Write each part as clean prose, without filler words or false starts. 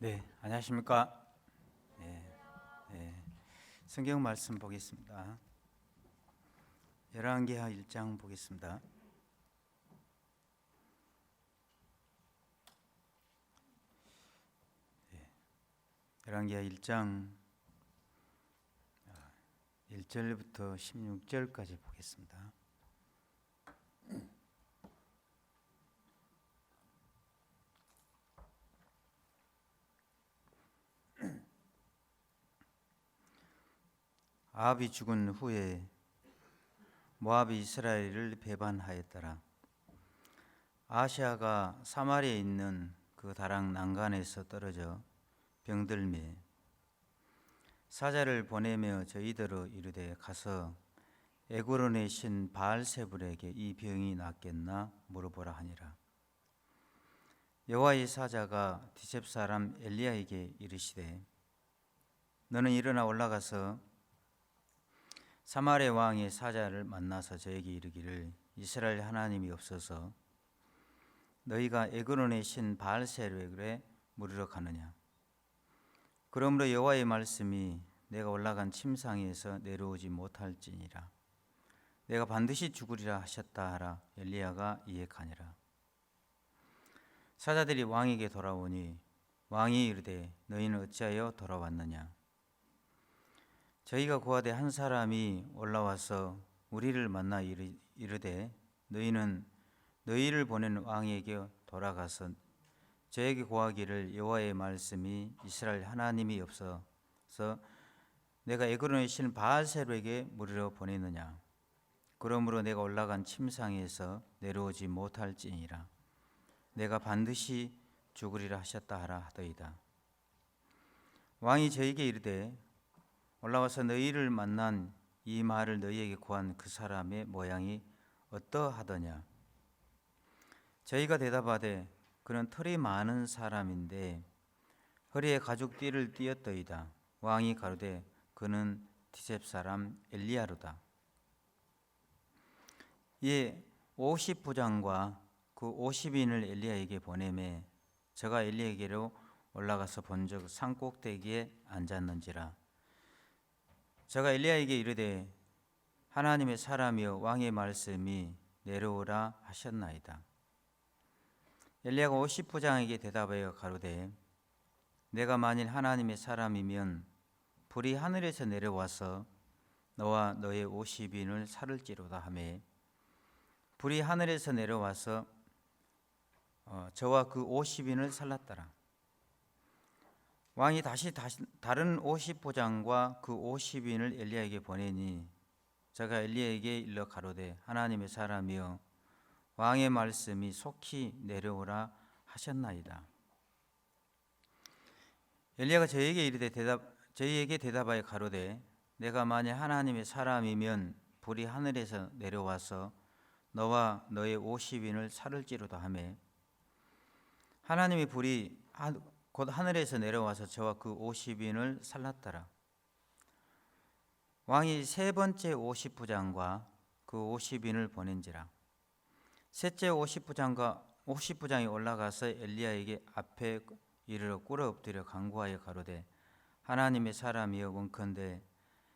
네, 안녕하십니까? 네, 네. 성경 말씀 보겠습니다. 열왕기하 1장 보겠습니다. 네, 열왕기하 1장 1절부터 16절까지 보겠습니다. 아합이 죽은 후에 모압이 이스라엘을 배반하였더라. 아시아가 사마리아에 있는 그 다락 난간에서 떨어져 병들매 사자를 보내며 저희들로 이르되 가서 에그론의 신 바알세불에게 이 병이 낫겠나 물어보라 하니라. 여호와의 사자가 디셉 사람 엘리야에게 이르시되 너는 일어나 올라가서 사마리아 왕의 사자를 만나서 저에게 이르기를 이스라엘 하나님이 없어서 너희가 에그론의 신 바알세불에 물으러 가느냐. 그러므로 여호와의 말씀이 내가 올라간 침상에서 내려오지 못할지니라. 내가 반드시 죽으리라 하셨다 하라. 엘리야가 이에 가니라. 사자들이 왕에게 돌아오니 왕이 이르되 너희는 어찌하여 돌아왔느냐. 저희가 고하되 한 사람이 올라와서 우리를 만나 이르되 너희는 너희를 보낸 왕에게 돌아가서 저에게 고하기를 여호와의 말씀이 이스라엘 하나님이 없어서 내가 에그론의 신 바알세불에게 물으러 보내느냐. 그러므로 내가 올라간 침상에서 내려오지 못할지니라. 내가 반드시 죽으리라 하셨다 하라 하더이다. 왕이 저에게 이르되 올라와서 너희를 만난 이 말을 너희에게 고한 그 사람의 모양이 어떠하더냐. 저희가 대답하되 그는 털이 많은 사람인데 허리에 가죽띠를 띠었더이다. 왕이 가로되 그는 디셉 사람 엘리야로다. 이에 50부장과 그 50인을 엘리야에게 보내매 저가 엘리야에게로 올라가서 본즉 산꼭대기에 앉았는지라. 저가 엘리야에게 이르되 하나님의 사람이여 왕의 말씀이 내려오라 하셨나이다. 엘리야가 50부장에게 대답하여 가로되 내가 만일 하나님의 사람이면 불이 하늘에서 내려와서 너와 너의 50인을 살을지로다 하매 불이 하늘에서 내려와서 저와 그 50인을 살랐더라. 왕이 다시 다른 50부장과 그 50인을 엘리야에게 보내니 저가 엘리야에게 일러 가로되 하나님의 사람이여 왕의 말씀이 속히 내려오라 하셨나이다. 엘리야가 저희에게 대답하여 가로되 내가 만일 하나님의 사람이면 불이 하늘에서 내려와서 너와 너의 50인을 살을지로다 하매 하나님의 불이 곧 하늘에서 내려와서 저와 그 50인을 살랐더라. 왕이 세 번째 50부장과 그 50인을 보낸지라. 셋째 50부장이 올라가서 엘리야에게 앞에 이르러 꿇어 엎드려 간구하여 가로되 하나님의 사람이여 원컨대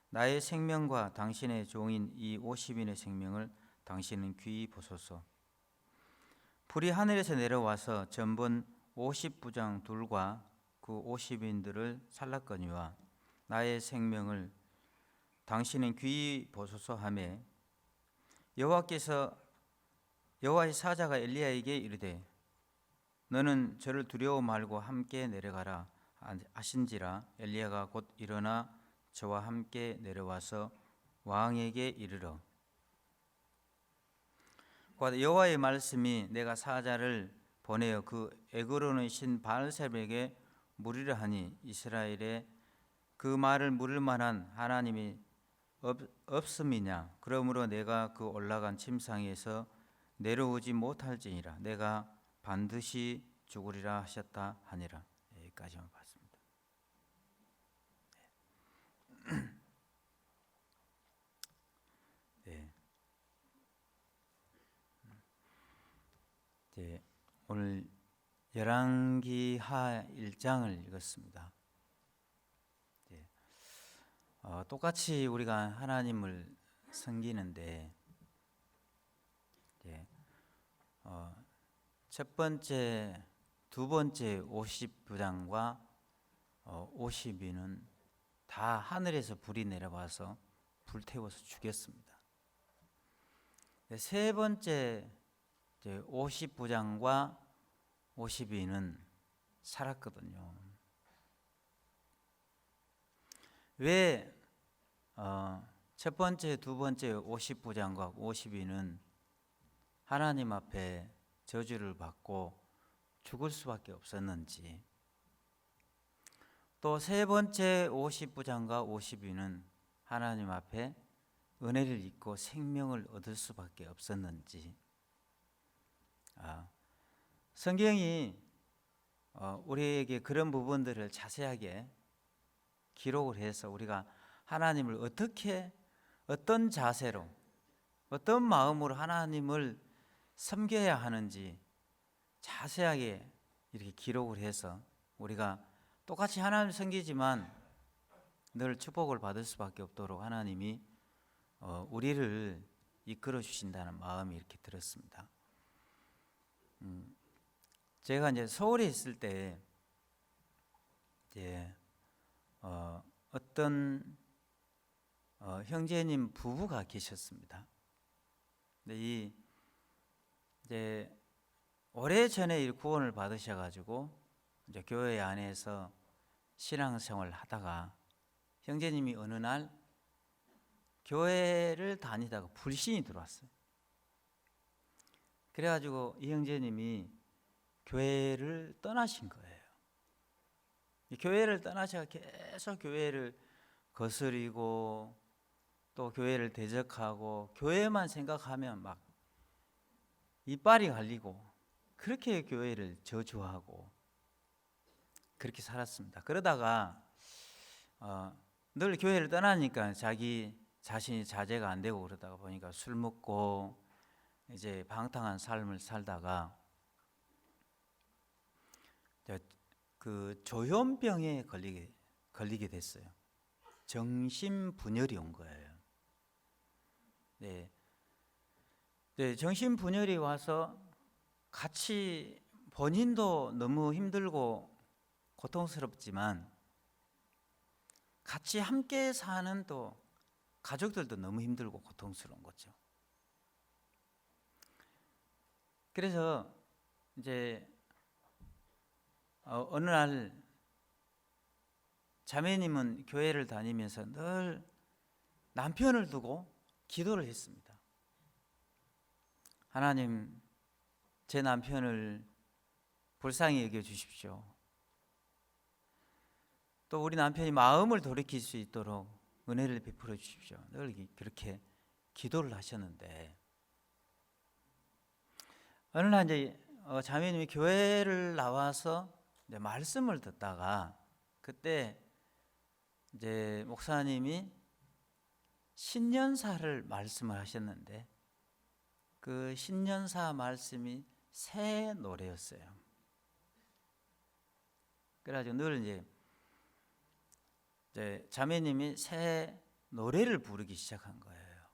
나의 생명과 당신의 종인 이 50인의 생명을 당신은 귀히 보소서. 불이 하늘에서 내려와서 전번 50부장 둘과 그 50인들을 살랐거니와 나의 생명을 당신은 귀히 보소서 하매 여호와의 사자가 엘리야에게 이르되 너는 저를 두려워 말고 함께 내려가라 하신지라. 엘리야가 곧 일어나 저와 함께 내려와서 왕에게 이르러 여호와의 말씀이 내가 사자를 보내어 그 에그론의 신 바알세불에게 물으려 하니 이스라엘에 그 말을 물을 만한 하나님이 없음이냐. 그러므로 내가 그 올라간 침상에서 내려오지 못할지니라. 내가 반드시 죽으리라 하셨다 하니라. 여기까지만 봤습니다. 네. 오늘 열왕기하 1장을 읽었습니다. 똑같이 우리가 하나님을 섬기는데 첫 번째, 두 번째 50부장과 50인은 다 하늘에서 불이 내려와서 불태워서 죽였습니다. 세 번째 50부장과 50인은 살았거든요. 왜 첫 번째, 두 번째 50부장과 50인은 하나님 앞에 저주를 받고 죽을 수밖에 없었는지, 또 세 번째 50부장과 50인은 하나님 앞에 은혜를 입고 생명을 얻을 수밖에 없었는지, 성경이 우리에게 그런 부분들을 자세하게 기록을 해서 우리가 하나님을 어떻게, 어떤 자세로, 어떤 마음으로 하나님을 섬겨야 하는지 자세하게 이렇게 기록을 해서 우리가 똑같이 하나님을 섬기지만 늘 축복을 받을 수밖에 없도록 하나님이 우리를 이끌어 주신다는 마음이 이렇게 들었습니다. 제가 이제 서울에 있을 때 어떤 형제님 부부가 계셨습니다. 근데 이제 오래전에 구원을 받으셔가지고 이제 교회 안에서 신앙생활을 하다가 형제님이 어느 날 교회를 다니다가 불신이 들어왔어요. 그래가지고 이 형제님이 교회를 떠나신 거예요. 교회를 떠나셔서 계속 교회를 거스리고 또 교회를 대적하고 교회만 생각하면 막 이빨이 갈리고 그렇게 교회를 저주하고 그렇게 살았습니다. 그러다가 늘 교회를 떠나니까 자기 자신이 자제가 안 되고 그러다가 보니까 술 먹고 이제 방탕한 삶을 살다가 그 조현병에 걸리게 됐어요. 정신분열이 온 거예요. 네, 정신분열이 와서 같이 본인도 너무 힘들고 고통스럽지만 같이 함께 사는 또 가족들도 너무 힘들고 고통스러운 거죠. 그래서 이제 어느 날 자매님은 교회를 다니면서 늘 남편을 두고 기도를 했습니다. 하나님, 제 남편을 불쌍히 여겨 주십시오. 또 우리 남편이 마음을 돌이킬 수 있도록 은혜를 베풀어 주십시오. 늘 그렇게 기도를 하셨는데 어느 날 이제 자매님이 교회를 나와서 이제 말씀을 듣다가 그때 이제 목사님이 신년사를 말씀을 하셨는데 그 신년사 말씀이 새 노래였어요. 그래가지고 늘 이제 자매님이 새 노래를 부르기 시작한 거예요.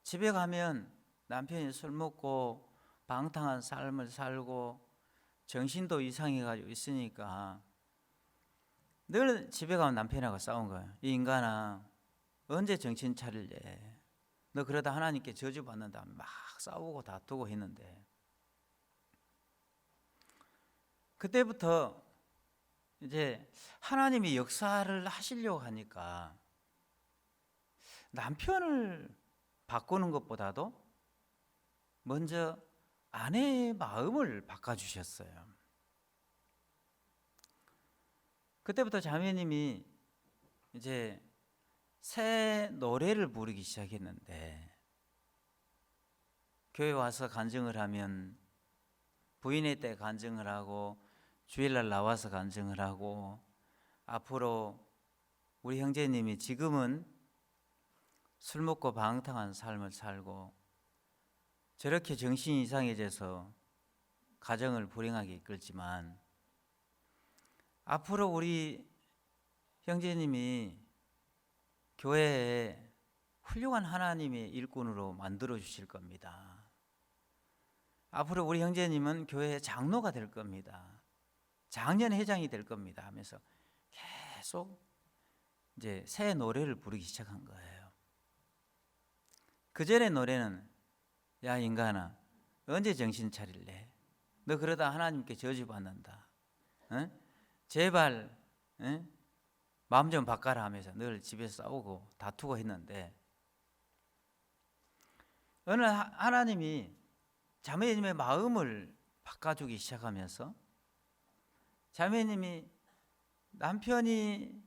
집에 가면 남편이 술 먹고 방탕한 삶을 살고 정신도 이상해가지고 있으니까 늘 집에 가면 남편하고 싸운 거예요. 이 인간아, 언제 정신 차릴래? 너 그러다 하나님께 저주받는다. 막 싸우고 다투고 했는데 그때부터 이제 하나님이 역사를 하시려고 하니까 남편을 바꾸는 것보다도 먼저 아내의 마음을 바꿔주셨어요. 그때부터 자매님이 이제 새 노래를 부르기 시작했는데 교회 와서 간증을 하면 부인의 때 간증을 하고 주일날 나와서 간증을 하고 앞으로 우리 형제님이 지금은 술 먹고 방탕한 삶을 살고 저렇게 정신이 이상해져서 가정을 불행하게 이끌지만 앞으로 우리 형제님이 교회에 훌륭한 하나님의 일꾼으로 만들어 주실 겁니다. 앞으로 우리 형제님은 교회의 장로가 될 겁니다. 장년회장이 될 겁니다 하면서 계속 이제 새 노래를 부르기 시작한 거예요. 그 전에 노래는 야 인간아 언제 정신 차릴래? 너 그러다 하나님께 저주받는다. 어? 제발 마음 좀 바꿔라 하면서 늘 집에서 싸우고 다투고 했는데 어느 하나님이 자매님의 마음을 바꿔주기 시작하면서 자매님이 남편이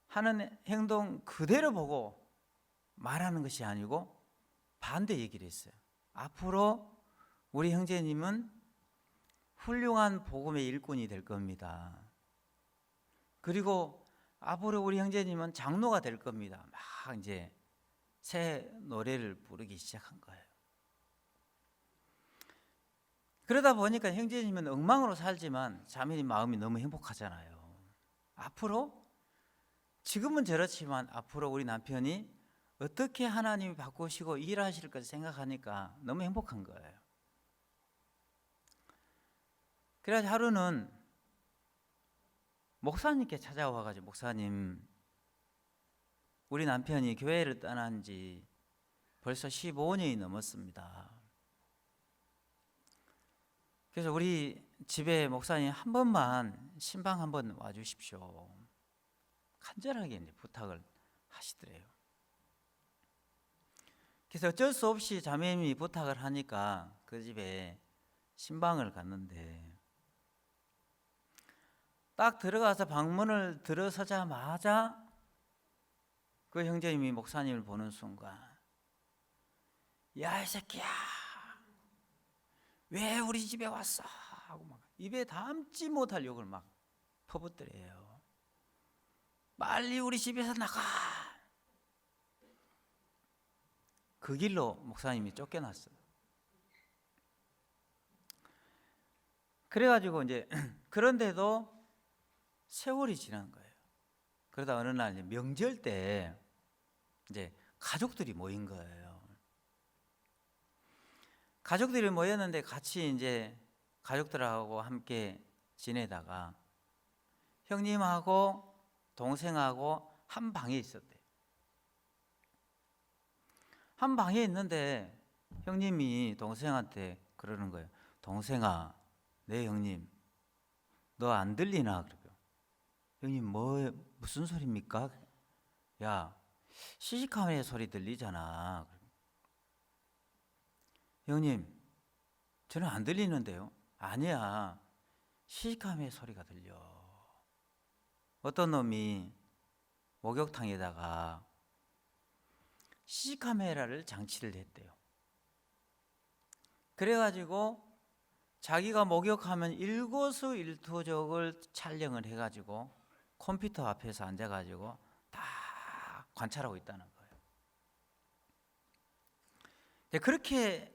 하는 행동 그대로 보고 말하는 것이 아니고 반대 얘기를 했어요. 앞으로 우리 형제님은 훌륭한 복음의 일꾼이 될 겁니다. 그리고 앞으로 우리 형제님은 장로가 될 겁니다. 막 이제 새 노래를 부르기 시작한 거예요. 그러다 보니까 형제님은 엉망으로 살지만 자매님 마음이 너무 행복하잖아요. 앞으로 지금은 저렇지만 앞으로 우리 남편이 어떻게 하나님이 바꾸시고 일하실 것 생각하니까 너무 행복한 거예요. 그래서 하루는 목사님께 찾아와가지고 목사님 우리 남편이 교회를 떠난 지 벌써 15년이 넘었습니다. 그래서 우리 집에 목사님 한 번만 신방 한 번 와주십시오. 간절하게 이제 부탁을 하시더래요. 그래서 어쩔 수 없이 자매님이 부탁을 하니까 그 집에 신방을 갔는데 딱 들어가서 방문을 들어서자마자 그 형제님이 목사님을 보는 순간 야 이 새끼야 왜 우리 집에 왔어? 하고 막 입에 담지 못할 욕을 막 퍼붓더래요. 빨리 우리 집에서 나가. 그 길로 목사님이 쫓겨났어요. 그래가지고 이제 그런데도 세월이 지난 거예요. 그러다 어느 날 이제 명절 때 이제 가족들이 모인 거예요. 가족들이 모였는데 같이 이제 가족들하고 함께 지내다가 형님하고 동생하고 한 방에 있었대요. 한 방에 있는데 형님이 동생한테 그러는 거예요. 동생아, 네 형님, 너 안 들리나? 그러고 형님 무슨 소리입니까? 야, 시시카메 소리 들리잖아. 형님, 저는 안 들리는데요. 아니야, 시시카메 소리가 들려. 어떤 놈이 목욕탕에다가 CC카메라를 장치를 했대요. 그래가지고 자기가 목욕하면 일거수일투족을 촬영을 해가지고 컴퓨터 앞에서 앉아가지고 다 관찰하고 있다는 거예요. 그렇게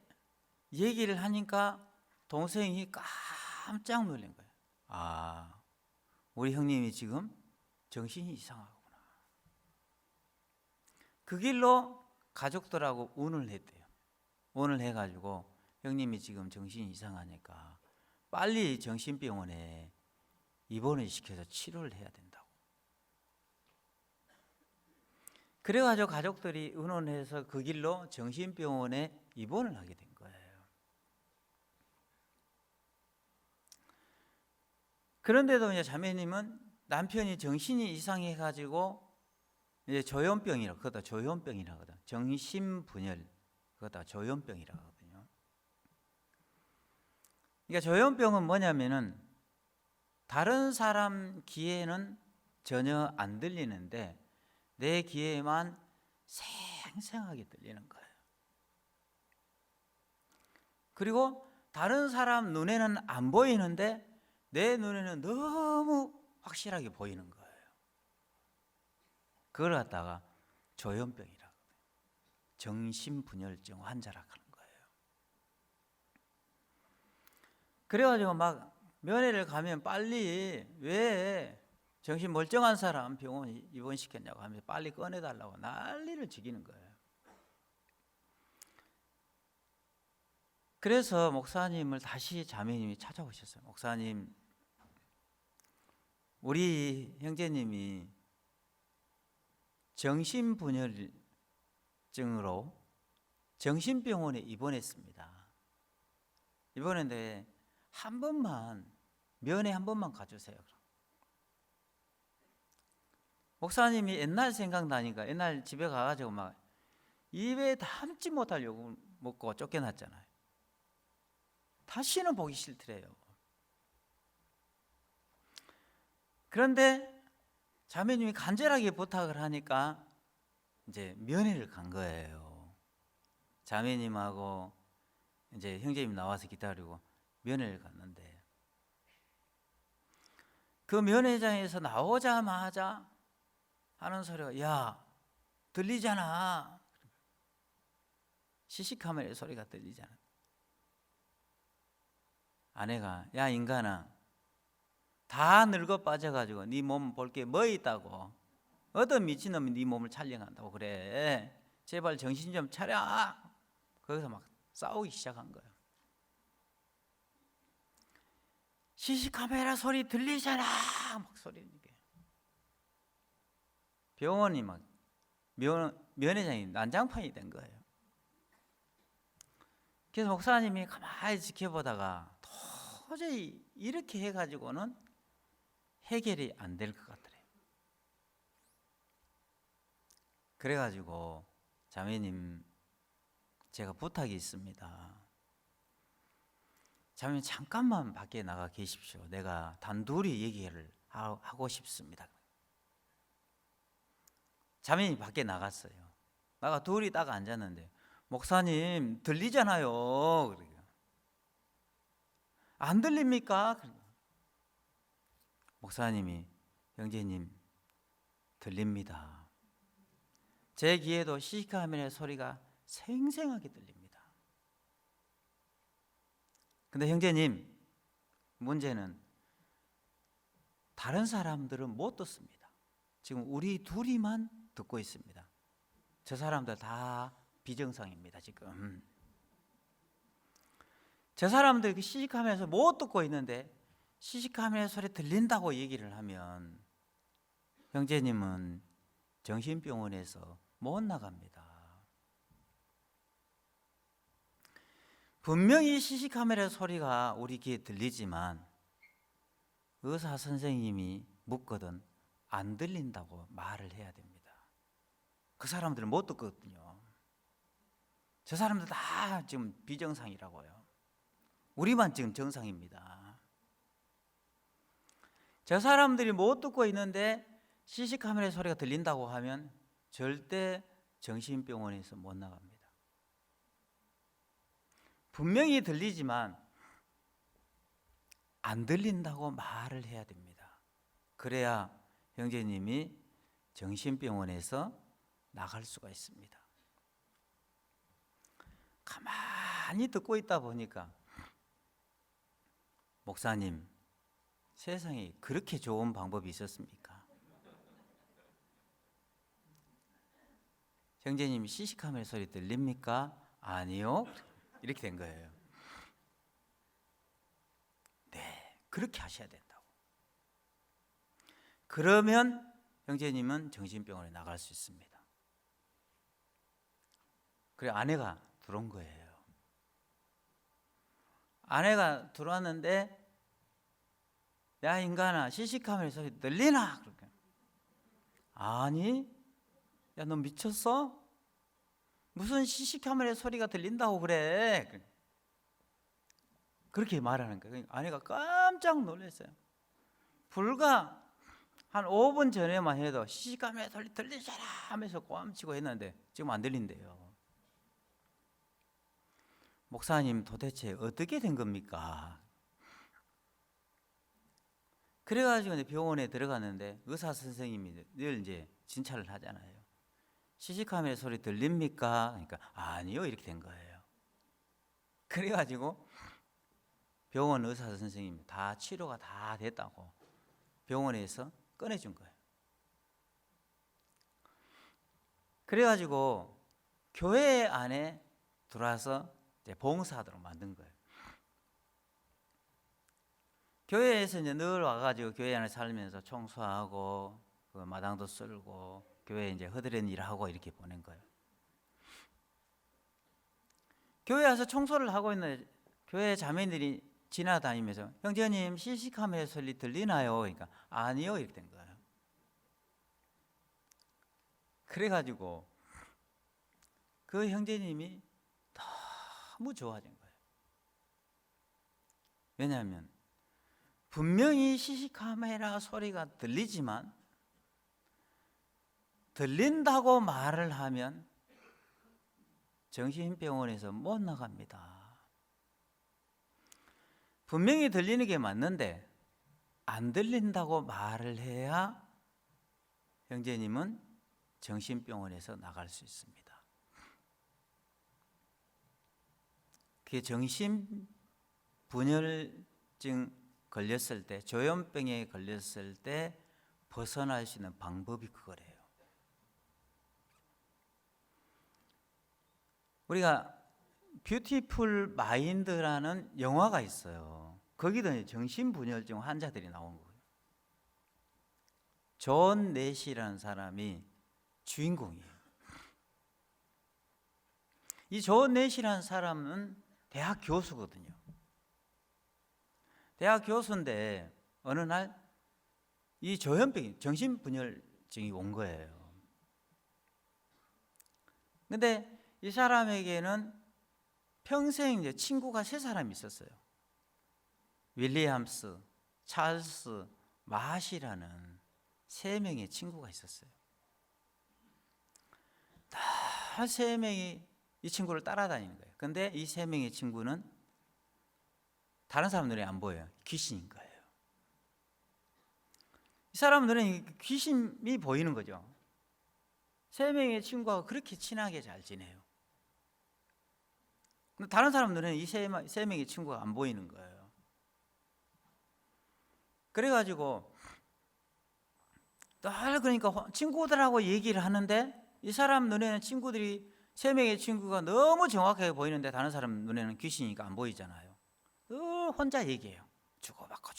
얘기를 하니까 동생이 깜짝 놀란 거예요. 아, 우리 형님이 지금 정신이 이상하구나. 그 길로 가족들하고 운을 했대요. 운을 해가지고 형님이 지금 정신이 이상하니까 빨리 정신병원에 입원을 시켜서 치료를 해야 된다고. 그래가지고 가족들이 의논해서 그 길로 정신병원에 입원을 하게 된 거예요. 그런데도 이제 자매님은 남편이 정신이 이상해가지고 이제 조현병이라고, 그거다 조현병이라고 하거든. 정신분열, 그거다 조현병이라고 하거든요. 그러니까 조현병은 뭐냐면은 다른 사람 귀에는 전혀 안 들리는데 내 귀에만 생생하게 들리는 거예요. 그리고 다른 사람 눈에는 안 보이는데 내 눈에는 너무 확실하게 보이는 거예요. 그걸 갖다가 조현병이라고 해요. 정신분열증 환자라고 하는 거예요. 그래가지고 막 면회를 가면 빨리 왜 정신 멀쩡한 사람 병원 입원시켰냐고 하면서 빨리 꺼내달라고 난리를 지기는 거예요. 그래서 목사님을 다시 자매님이 찾아오셨어요. 목사님, 우리 형제님이 정신분열증으로 정신병원에 입원했습니다. 입원했는데 한 번만 면회 한 번만 가주세요. 목사님이 옛날 생각나니까 옛날 집에 가가지고 막 입에 담지 못할 욕을 먹고 쫓겨났잖아요. 다시는 보기 싫더래요. 그런데 자매님이 간절하게 부탁을 하니까 이제 면회를 간 거예요. 자매님하고 이제 형제님 나와서 기다리고 면회를 갔는데 그 면회장에서 나오자마자 하는 소리가 야 들리잖아. CC카메라 소리가 들리잖아. 아내가 야 인간아 다 늙어 빠져가지고 네 몸 볼 게 뭐 있다고 어떤 미친놈이 네 몸을 촬영한다고 그래. 제발 정신 좀 차려. 거기서 막 싸우기 시작한 거예요. CC카메라 소리 들리잖아 막 소리니까 병원이 막 면회장이 난장판이 된 거예요. 그래서 목사님이 가만히 지켜보다가 도저히 이렇게 해가지고는 해결이 안 될 것 같더래요. 그래가지고 자매님 제가 부탁이 있습니다. 자매님 잠깐만 밖에 나가 계십시오. 내가 단둘이 얘기를 하고 싶습니다. 자매님이 밖에 나갔어요. 나가 둘이 딱 앉았는데 목사님 들리잖아요. 안 들립니까? 목사님이 형제님 들립니다. 제 귀에도 CC카메라 소리가 생생하게 들립니다. 근데 형제님 문제는 다른 사람들은 못 듣습니다. 지금 우리 둘이만 듣고 있습니다. 저 사람들 다 비정상입니다. 지금 저 사람들 그 CC카메라에서 못 듣고 있는데 CC카메라 소리 들린다고 얘기를 하면 형제님은 정신병원에서 못 나갑니다. 분명히 CC카메라 소리가 우리 귀에 들리지만 의사 선생님이 묻거든 안 들린다고 말을 해야 됩니다. 그 사람들은 못 듣거든요. 저 사람들 다 지금 비정상이라고요. 우리만 지금 정상입니다. 저 사람들이 못 듣고 있는데 CC카메라 소리가 들린다고 하면 절대 정신병원에서 못 나갑니다. 분명히 들리지만 안 들린다고 말을 해야 됩니다. 그래야 형제님이 정신병원에서 나갈 수가 있습니다. 가만히 듣고 있다 보니까 목사님, 세상에 그렇게 좋은 방법이 있었습니까? 형제님 CC카메라 소리 들립니까? 아니요. 이렇게 된 거예요. 네, 그렇게 하셔야 된다고. 그러면 형제님은 정신병원에 나갈 수 있습니다. 그래 아내가 들어온 거예요. 아내가 들어왔는데 야 인간아 CC카메라 소리 들리나? 그렇게. 아니 야 너 미쳤어? 무슨 CC카메라 소리가 들린다고 그래? 그렇게 말하는 거예요. 아내가 깜짝 놀랐어요. 불과 한 5분 전에만 해도 CC카메라 소리 들리잖아 하면서 ቋ미치고 했는데 지금 안 들린대요. 목사님 도대체 어떻게 된 겁니까? 그래가지고 병원에 들어갔는데 의사 선생님이 늘 이제 진찰을 하잖아요. CC카메라 소리 들립니까? 그러니까 아니요 이렇게 된 거예요. 그래가지고 병원 의사 선생님이 다 치료가 다 됐다고 병원에서 꺼내준 거예요. 그래가지고 교회 안에 들어와서 이제 봉사하도록 만든 거예요. 교회에서 이제 늘 와가지고 교회 안에 살면서 청소하고 그 마당도 쓸고 교회에 이제 허드렛 일하고 이렇게 보낸 거예요. 교회 와서 청소를 하고 있는 교회 자매들이 지나다니면서 형제님 CC카메라 소리 들리나요? 그러니까 아니요 이렇게 된 거예요. 그래가지고 그 형제님이 너무 좋아진 거예요. 왜냐하면 분명히 CC카메라 소리가 들리지만 들린다고 말을 하면 정신병원에서 못 나갑니다. 분명히 들리는 게 맞는데 안 들린다고 말을 해야 형제님은 정신병원에서 나갈 수 있습니다. 그게 정신분열증 걸렸을 때, 조현병에 걸렸을 때 벗어날 수 있는 방법이 그거래요. 우리가 뷰티풀 마인드라는 영화가 있어요. 거기도 정신분열증 환자들이 나온 거예요. 존 넷이라는 사람이 주인공이에요. 이 존 넷이라는 사람은 대학 교수거든요. 대학 교수인데 어느 날 이 조현병이 정신분열증이 온 거예요. 근데 이 사람에게는 평생 이제 친구가 3사람이 있었어요. 윌리엄스, 찰스, 마시라는 3명의 친구가 있었어요. 다 3명이 이 친구를 따라다니는 거예요. 근데 이 3명의 친구는 다른 사람 눈에 안 보여요. 귀신인 거예요. 이 사람 눈에 귀신이 보이는 거죠. 3명의 친구하고 그렇게 친하게 잘 지내요. 근데 다른 사람 눈에는 이 3명의 친구가 안 보이는 거예요. 그래가지고 늘 그러니까 친구들하고 얘기를 하는데 이 사람 눈에는 친구들이 3명의 친구가 너무 정확하게 보이는데 다른 사람 눈에는 귀신이니까 안 보이잖아요. 늘 혼자 얘기해요. 주고받고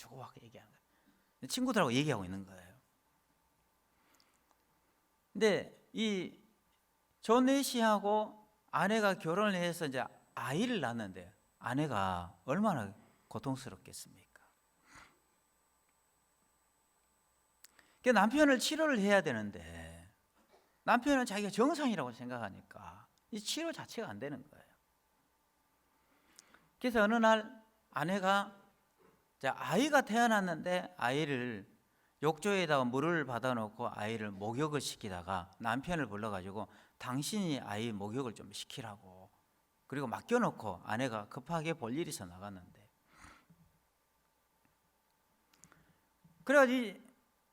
얘기하는 거예요. 친구들하고 얘기하고 있는 거예요. 근데 이 존 넷이하고 아내가 결혼을 해서 이제 아이를 낳았는데 아내가 얼마나 고통스럽겠습니까? 남편을 치료를 해야 되는데 남편은 자기가 정상이라고 생각하니까 이 치료 자체가 안 되는 거예요. 그래서 어느 날 아내가 아이가 태어났는데 아이를 욕조에다가 물을 받아놓고 아이를 목욕을 시키다가 남편을 불러가지고 당신이 아이 목욕을 좀 시키라고 그리고 맡겨놓고 아내가 급하게 볼 일이 있어 나갔는데 그래가지고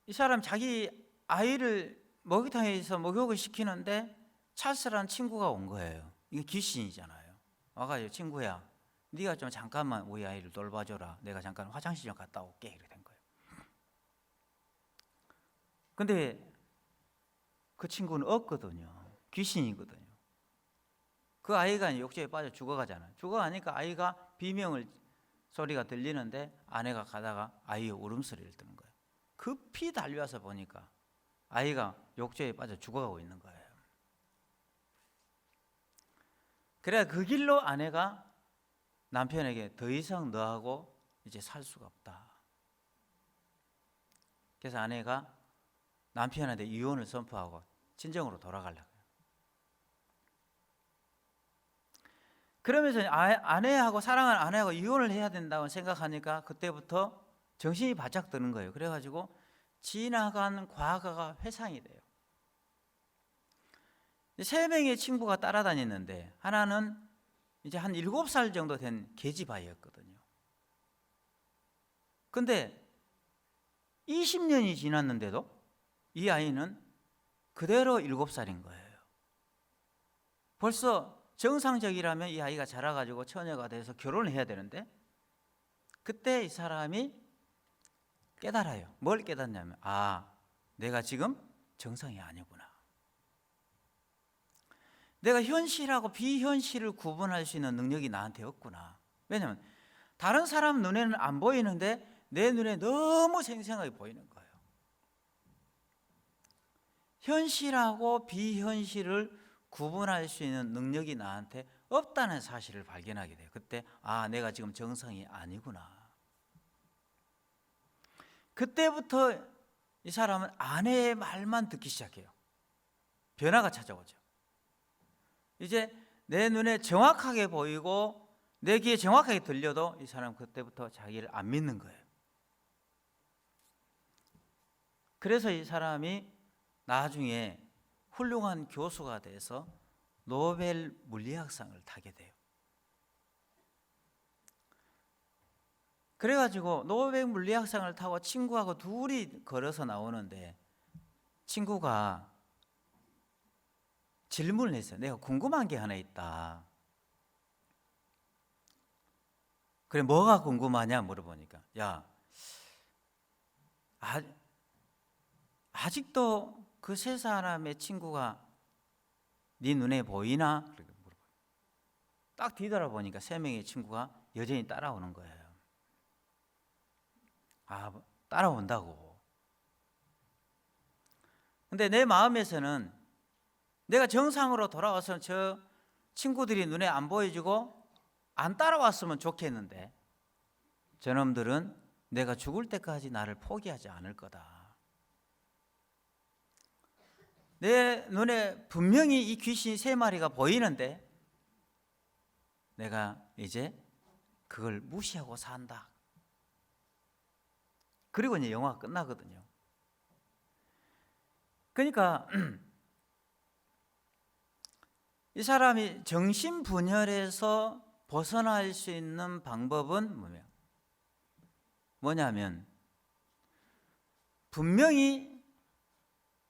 이 사람 자기 아이를 목욕탕에서 목욕을 시키는데 찰스라는 친구가 온 거예요. 이게 귀신이잖아요. 와가지고 친구야 네가 좀 잠깐만 우리 아이를 돌봐줘라. 내가 잠깐 화장실 좀 갔다 올게. 이렇게 된 거예요. 근데 그 친구는 없거든요. 귀신이거든요. 그 아이가 욕조에 빠져 죽어가잖아요. 죽어가니까 아이가 비명을 소리가 들리는데 아내가 가다가 아이의 울음소리를 듣는 거예요. 급히 달려와서 보니까 아이가 욕조에 빠져 죽어가고 있는 거예요. 그래 그 길로 아내가 남편에게 더 이상 너하고 이제 살 수가 없다. 그래서 아내가 남편한테 이혼을 선포하고 친정으로 돌아가려고요. 그러면서 아내하고 사랑하는 아내하고 이혼을 해야 된다고 생각하니까 그때부터 정신이 바짝 드는 거예요. 그래가지고 지나간 과거가 회상이 돼요. 3명의 친구가 따라다녔는데 하나는 이제 한 7살 정도 된 계집아이였거든요. 근데 20년이 지났는데도 이 아이는 그대로 7살인 거예요. 벌써 정상적이라면 이 아이가 자라가지고 처녀가 돼서 결혼을 해야 되는데 그때 이 사람이 깨달아요. 뭘 깨닫냐면, 내가 지금 정상이 아니구나. 내가 현실하고 비현실을 구분할 수 있는 능력이 나한테 없구나. 왜냐하면 다른 사람 눈에는 안 보이는데 내 눈에 너무 생생하게 보이는 거예요. 현실하고 비현실을 구분할 수 있는 능력이 나한테 없다는 사실을 발견하게 돼요. 그때 내가 지금 정상이 아니구나. 그때부터 이 사람은 아내의 말만 듣기 시작해요. 변화가 찾아오죠. 이제 내 눈에 정확하게 보이고 내 귀에 정확하게 들려도 이 사람은 그때부터 자기를 안 믿는 거예요. 그래서 이 사람이 나중에 훌륭한 교수가 돼서 노벨 물리학상을 타게 돼요. 그래가지고 노벨 물리학상을 타고 친구하고 둘이 걸어서 나오는데 친구가 질문을 했어요. 내가 궁금한 게 하나 있다. 그래, 뭐가 궁금하냐 물어보니까, 아직도 그 세 사람의 친구가 네 눈에 보이나? 그렇게 물어봐요. 딱 뒤돌아보니까 세 명의 친구가 여전히 따라오는 거예요. 따라온다고. 근데 내 마음에서는 내가 정상으로 돌아와서 저 친구들이 눈에 안 보여주고 안 따라왔으면 좋겠는데 저놈들은 내가 죽을 때까지 나를 포기하지 않을 거다. 내 눈에 분명히 이 귀신 세 마리가 보이는데 내가 이제 그걸 무시하고 산다. 그리고 이제 영화가 끝나거든요. 그러니까 이 사람이 정신분열에서 벗어날 수 있는 방법은 뭐냐면 분명히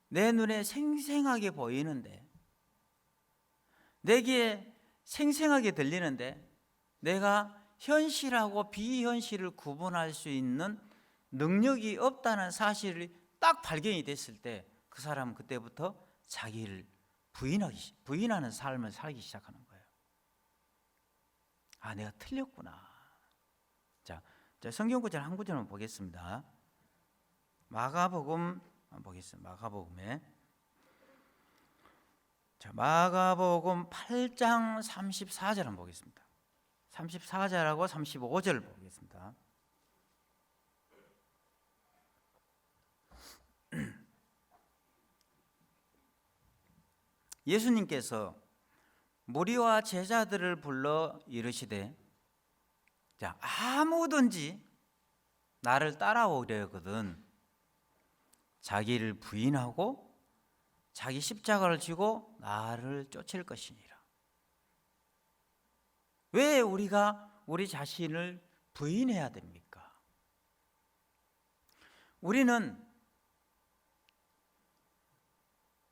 내 눈에 생생하게 보이는데 내 귀에 생생하게 들리는데 내가 현실하고 비현실을 구분할 수 있는 능력이 없다는 사실이 딱 발견이 됐을 때 그 사람은 그때부터 자기를 부인하는 삶을 살기 시작하는 거예요. 내가 틀렸구나. 자, 성경 구절 한 구절만 보겠습니다. 마가복음 보겠습니다. 마가복음에 마가복음 8장 34절 한번 보겠습니다. 34절하고 35절 보겠습니다. 예수님께서 무리와 제자들을 불러 이르시되 아무든지 나를 따라오려거든 자기를 부인하고 자기 십자가를 지고 나를 쫓을 것이니라. 왜 우리가 우리 자신을 부인해야 됩니까?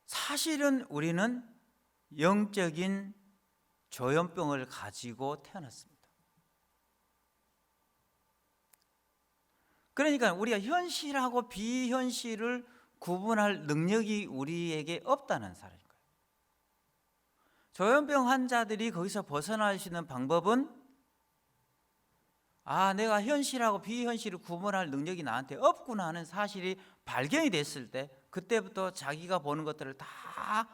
사실은 우리는 영적인 조현병을 가지고 태어났습니다. 그러니까 우리가 현실하고 비현실을 구분할 능력이 우리에게 없다는 사실인 거예요. 조현병 환자들이 거기서 벗어날 수 있는 방법은 내가 현실하고 비현실을 구분할 능력이 나한테 없구나 하는 사실이 발견이 됐을 때 그때부터 자기가 보는 것들을 다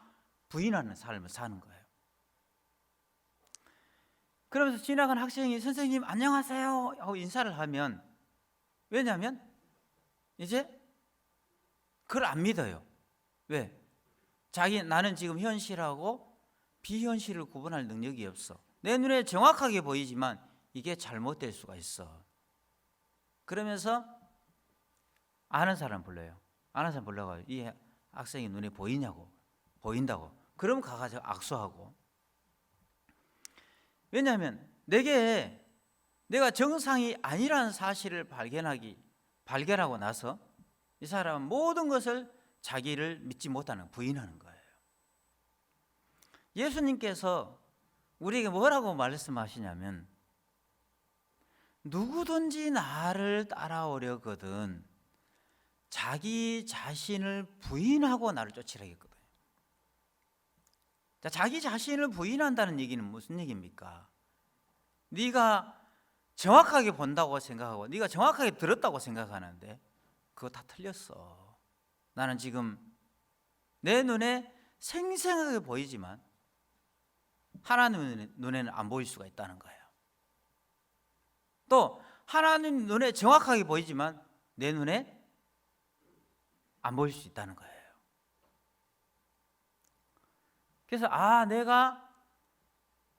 부인하는 삶을 사는 거예요. 그러면서 지나간 학생이 선생님 안녕하세요 하고 인사를 하면 왜냐하면 이제 그걸 안 믿어요. 왜? 나는 지금 현실하고 비현실을 구분할 능력이 없어. 내 눈에 정확하게 보이지만 이게 잘못될 수가 있어. 그러면서 아는 사람 불러요. 아는 사람 불러가지고 이 학생이 눈에 보이냐고. 보인다고. 그럼 가가지고 악수하고. 왜냐하면 내가 정상이 아니라는 사실을 발견하고 나서 이 사람은 모든 것을 자기를 믿지 못하는 부인하는 거예요. 예수님께서 우리에게 뭐라고 말씀하시냐면 누구든지 나를 따라오려거든 자기 자신을 부인하고 나를 쫓으라 했거든요. 자, 자기 자신을 부인한다는 얘기는 무슨 얘기입니까? 네가 정확하게 본다고 생각하고 네가 정확하게 들었다고 생각하는데 그거 다 틀렸어. 나는 지금 내 눈에 생생하게 보이지만 하나님 눈에는 안 보일 수가 있다는 거예요. 또 하나님 눈에 정확하게 보이지만 내 눈에 안 보일 수 있다는 거예요. 그래서 내가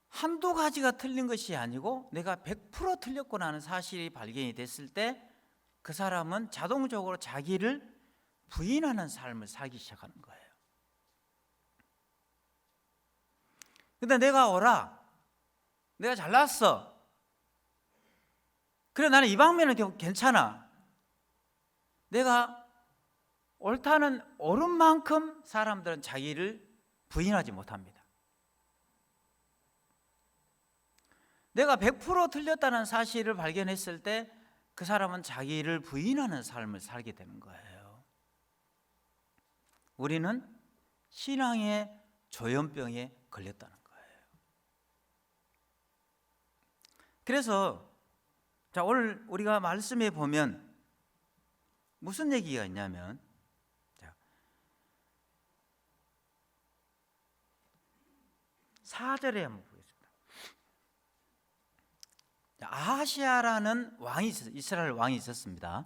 한두 가지가 틀린 것이 아니고 내가 100% 틀렸구나 하는 사실이 발견이 됐을 때 그 사람은 자동적으로 자기를 부인하는 삶을 살기 시작하는 거예요. 근데 내가 옳아, 내가 잘났어, 그래 나는 이 방면은 괜찮아, 내가 옳다는 옳은 만큼 사람들은 자기를 부인하지 못합니다. 내가 100% 틀렸다는 사실을 발견했을 때 그 사람은 자기를 부인하는 삶을 살게 되는 거예요. 우리는 신앙의 조현병에 걸렸다는 거예요. 그래서 자, 오늘 우리가 말씀에 보면 무슨 얘기가 있냐면 4절에 한번 보겠습니다. 아하시아라는 왕이 이스라엘 왕이 있었습니다.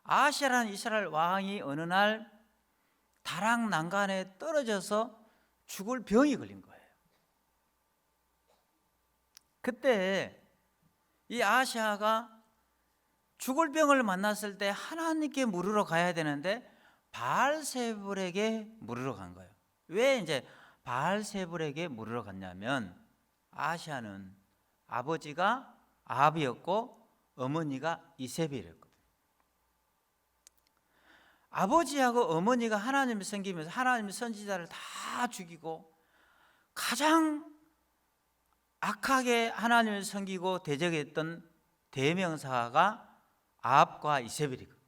아하시아라는 이스라엘 왕이 어느 날 다락 난간에 떨어져서 죽을 병이 걸린 거예요. 그때 이 아하시아가 죽을 병을 만났을 때 하나님께 물으러 가야 되는데 바알세불에게 물으러 간 거예요. 왜 이제 바알세불에게 물으러 갔냐면 아하시아는 아버지가 아합이었고 어머니가 이세벨이었거든요. 아버지하고 어머니가 하나님을 섬기면서 하나님의 선지자를 다 죽이고 가장 악하게 하나님을 섬기고 대적했던 대명사가 아합과 이세벨이거든요.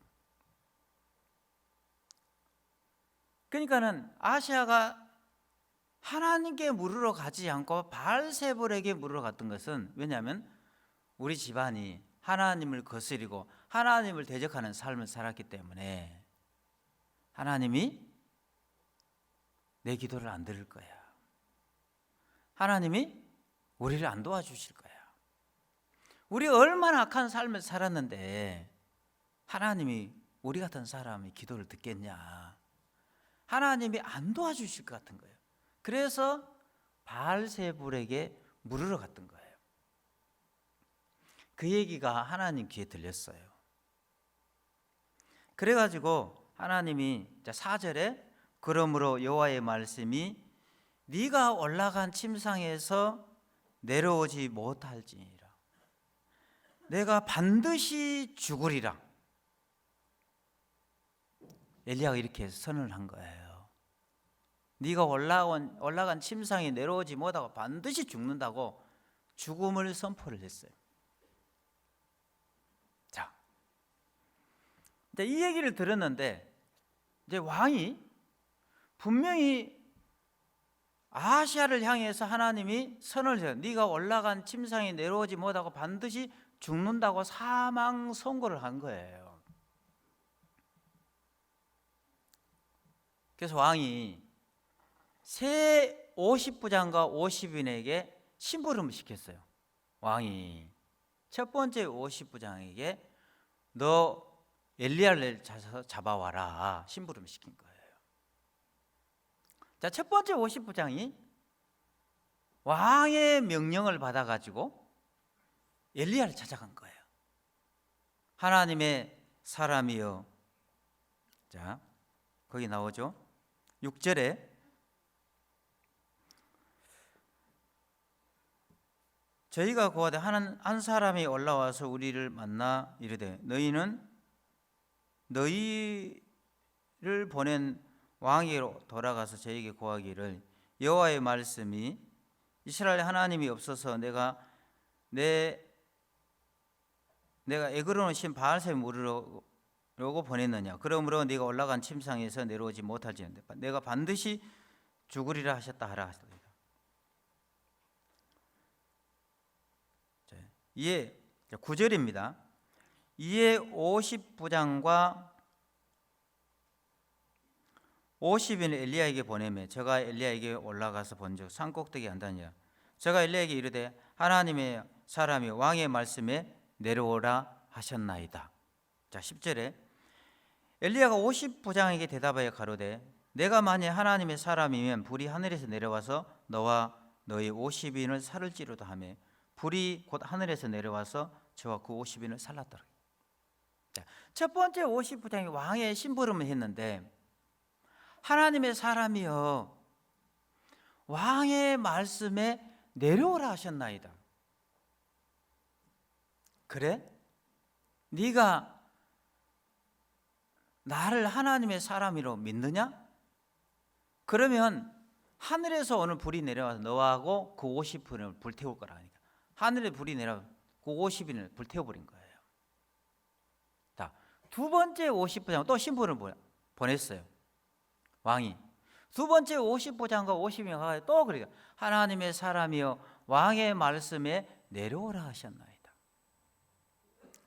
그러니까는 아하시아가 하나님께 물으러 가지 않고 바알세불에게 물으러 갔던 것은 왜냐하면 우리 집안이 하나님을 거스리고 하나님을 대적하는 삶을 살았기 때문에 하나님이 내 기도를 안 들을 거야. 하나님이 우리를 안 도와주실 거야. 우리 얼마나 악한 삶을 살았는데 하나님이 우리 같은 사람이 기도를 듣겠냐. 하나님이 안 도와주실 것 같은 거예요. 그래서 바알세불에게 물으러 갔던 거예요. 그 얘기가 하나님 귀에 들렸어요. 그래가지고 하나님이 4절에 그러므로 여호와의 말씀이 네가 올라간 침상에서 내려오지 못할지니라. 내가 반드시 죽으리라. 엘리야가 이렇게 선언을 한 거예요. 네가 올라간 침상에 내려오지 못하고 반드시 죽는다고 죽음을 선포를 했어요. 자, 이제 이 얘기를 들었는데 이제 왕이 분명히 아하시아를 향해서 하나님이 선언을 해요. 네가 올라간 침상에 내려오지 못하고 반드시 죽는다고 사망 선고를 한 거예요. 그래서 왕이 새 50부장과 50인에게 심부름을 시켰어요. 왕이 첫 번째 50부장에게 너 엘리야를 잡아와라 심부름을 시킨 거예요. 자, 첫 번째 50부장이 왕의 명령을 받아가지고 엘리야를 찾아간 거예요. 하나님의 사람이여. 자, 거기 나오죠. 6절에 저희가 고하되 한 사람이 올라와서 우리를 만나 이르되 너희는 너희를 보낸 왕에게로 돌아가서 저에게 고하기를 여호와의 말씀이 이스라엘 하나님이 없어서 내가 내 내가 에그론의 신 바알세에 물으려고 보냈느냐? 그러므로 네가 올라간 침상에서 내려오지 못할지는데 내가 반드시 죽으리라 하셨다 하라 하셨다. 이에 9절입니다. 이에 50부장과 50인을 엘리야에게 보내매 저가 엘리야에게 올라가서 본즉 산꼭대기에 앉았느니라. 저가 엘리야에게 이르되 하나님의 사람이 왕의 말씀에 내려오라 하셨나이다. 자, 10절에 엘리야가 50부장에게 대답하여 가로되 내가 만일 하나님의 사람이면 불이 하늘에서 내려와서 너와 너희 50인을 살을지로다 하며 불이 곧 하늘에서 내려와서 저와 그 50인을 살랐더라. 자, 첫 번째 50부장이 왕의 심부름을 했는데 하나님의 사람이여 왕의 말씀에 내려오라 하셨나이다. 그래? 네가 나를 하나님의 사람이로 믿느냐? 그러면 하늘에서 오늘 불이 내려와서 너하고 그 50인을 불태울 거라 하니까 하늘에 불이 내려와서 그 50인을 불태워버린 거예요. 자, 두 번째 50부장 또 심부름을 보냈어요. 왕이 두 번째 50부장과 50인이 또 그래요. 하나님의 사람이여 왕의 말씀에 내려오라 하셨나이다.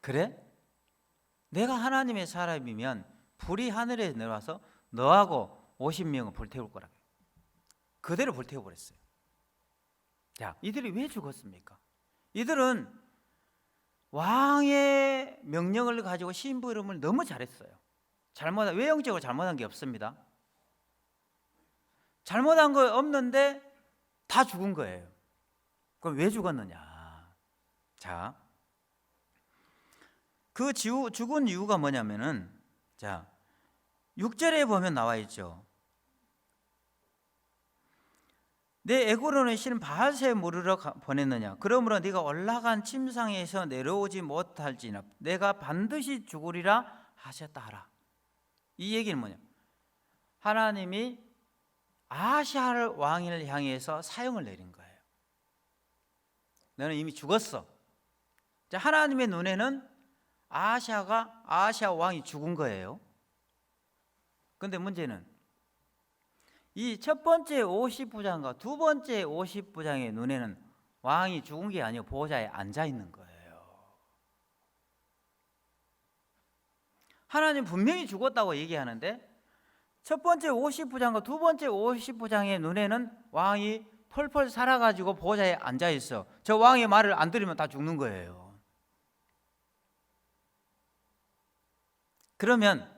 그래? 내가 하나님의 사람이면 불이 하늘에 내려와서 너하고 50명을 불태울 거라. 그대로 불태워버렸어요. 자, 이들이 왜 죽었습니까? 이들은 왕의 명령을 가지고 심부름을 너무 잘했어요. 외형적으로 잘못한 게 없습니다. 잘못한 거 없는데 다 죽은 거예요. 그럼 왜 죽었느냐? 자, 그 죽은 이유가 뭐냐면은, 자, 6절에 보면 나와 있죠. 내 에그론의 신 바알세에 물으러 보냈느냐? 그러므로 네가 올라간 침상에서 내려오지 못할지나 내가 반드시 죽으리라 하셨다 하라. 이 얘기는 뭐냐? 하나님이 아시아를 왕을 향해서 사형을 내린 거예요. 너는 이미 죽었어. 자, 하나님의 눈에는 아시아 왕이 죽은 거예요. 그런데 문제는 이 첫 번째 50부장과 두 번째 50부장의 눈에는 왕이 죽은 게 아니고 보좌에 앉아 있는 거예요. 하나님 분명히 죽었다고 얘기하는데 첫 번째 50부장과 두 번째 50부장의 눈에는 왕이 펄펄 살아가지고 보좌에 앉아 있어. 저 왕의 말을 안 들으면 다 죽는 거예요. 그러면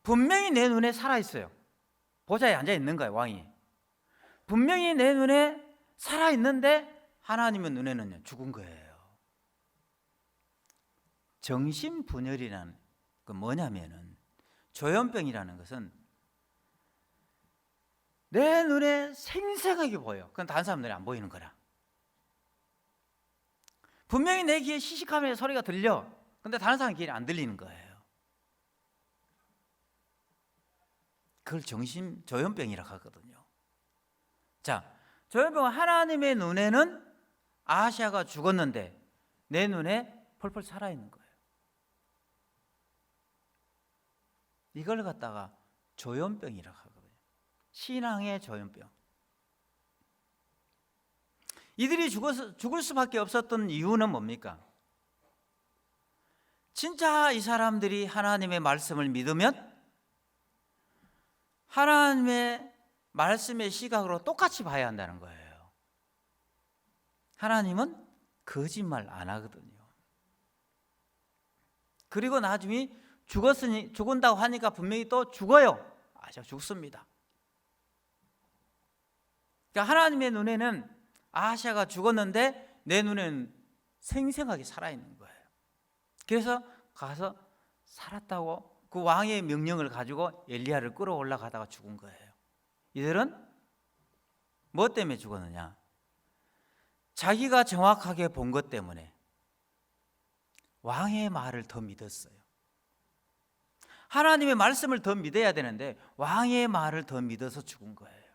분명히 내 눈에 살아 있어요. 보좌에 앉아 있는 거예요, 왕이. 분명히 내 눈에 살아 있는데 하나님의 눈에는 죽은 거예요. 정신분열이라는 그 뭐냐면은 조현병이라는 것은 내 눈에 생생하게 보여. 그건 다른 사람 눈에 안 보이는 거라. 분명히 내 귀에 시식하면서 소리가 들려. 근데 다른 사람 귀에 안 들리는 거예요. 그걸 조현병이라고 하거든요. 자, 조현병은 하나님의 눈에는 아시아가 죽었는데 내 눈에 펄펄 살아있는 거예요. 이걸 갖다가 조현병이라고 하거든요. 신앙의 조현병. 이들이 죽을 수밖에 없었던 이유는 뭡니까? 진짜 이 사람들이 하나님의 말씀을 믿으면 하나님의 말씀의 시각으로 똑같이 봐야 한다는 거예요. 하나님은 거짓말 안 하거든요. 그리고 나중에 죽은다고 하니까 분명히 또 죽어요. 죽습니다. 그러니까 하나님의 눈에는 아시아가 죽었는데 내 눈에는 생생하게 살아있는 거예요. 그래서 가서 살았다고 그 왕의 명령을 가지고 엘리야를 끌어올라가다가 죽은 거예요. 이들은 뭐 때문에 죽었느냐? 자기가 정확하게 본 것 때문에 왕의 말을 더 믿었어요. 하나님의 말씀을 더 믿어야 되는데 왕의 말을 더 믿어서 죽은 거예요.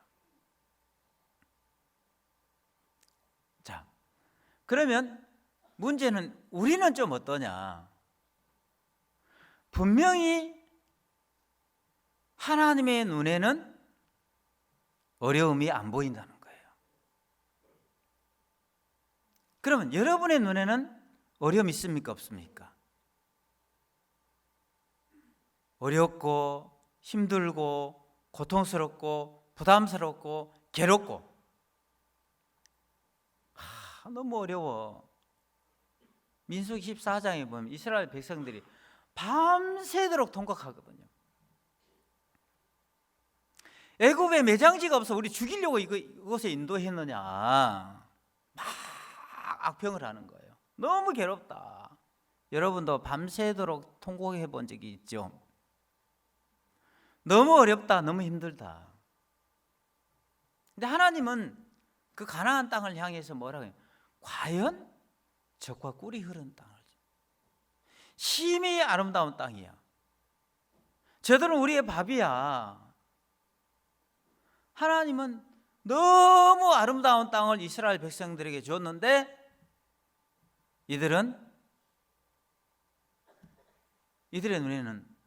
자, 그러면 문제는 우리는 좀 어떠냐? 분명히 하나님의 눈에는 어려움이 안 보인다는 거예요. 그러면 여러분의 눈에는 어려움이 있습니까? 없습니까? 어렵고 힘들고 고통스럽고 부담스럽고 괴롭고 너무 어려워. 민수기 14장에 보면 이스라엘 백성들이 밤새도록 통곡하거든요. 애굽에 매장지가 없어 우리 죽이려고 이곳에 인도했느냐, 막 악평을 하는 거예요. 너무 괴롭다. 여러분도 밤새도록 통곡해 본 적이 있죠? 너무 어렵다, 너무 힘들다. 근데 하나님은 그 가나안 땅을 향해서 뭐라고 해요? 과연 젖과 꿀이 흐르는 땅을, 심히 아름다운 땅이야. 저들은 우리의 밥이야. 하나님은 너무 아름다운 땅을 이스라엘 백성들에게 줬는데 이들의 눈에는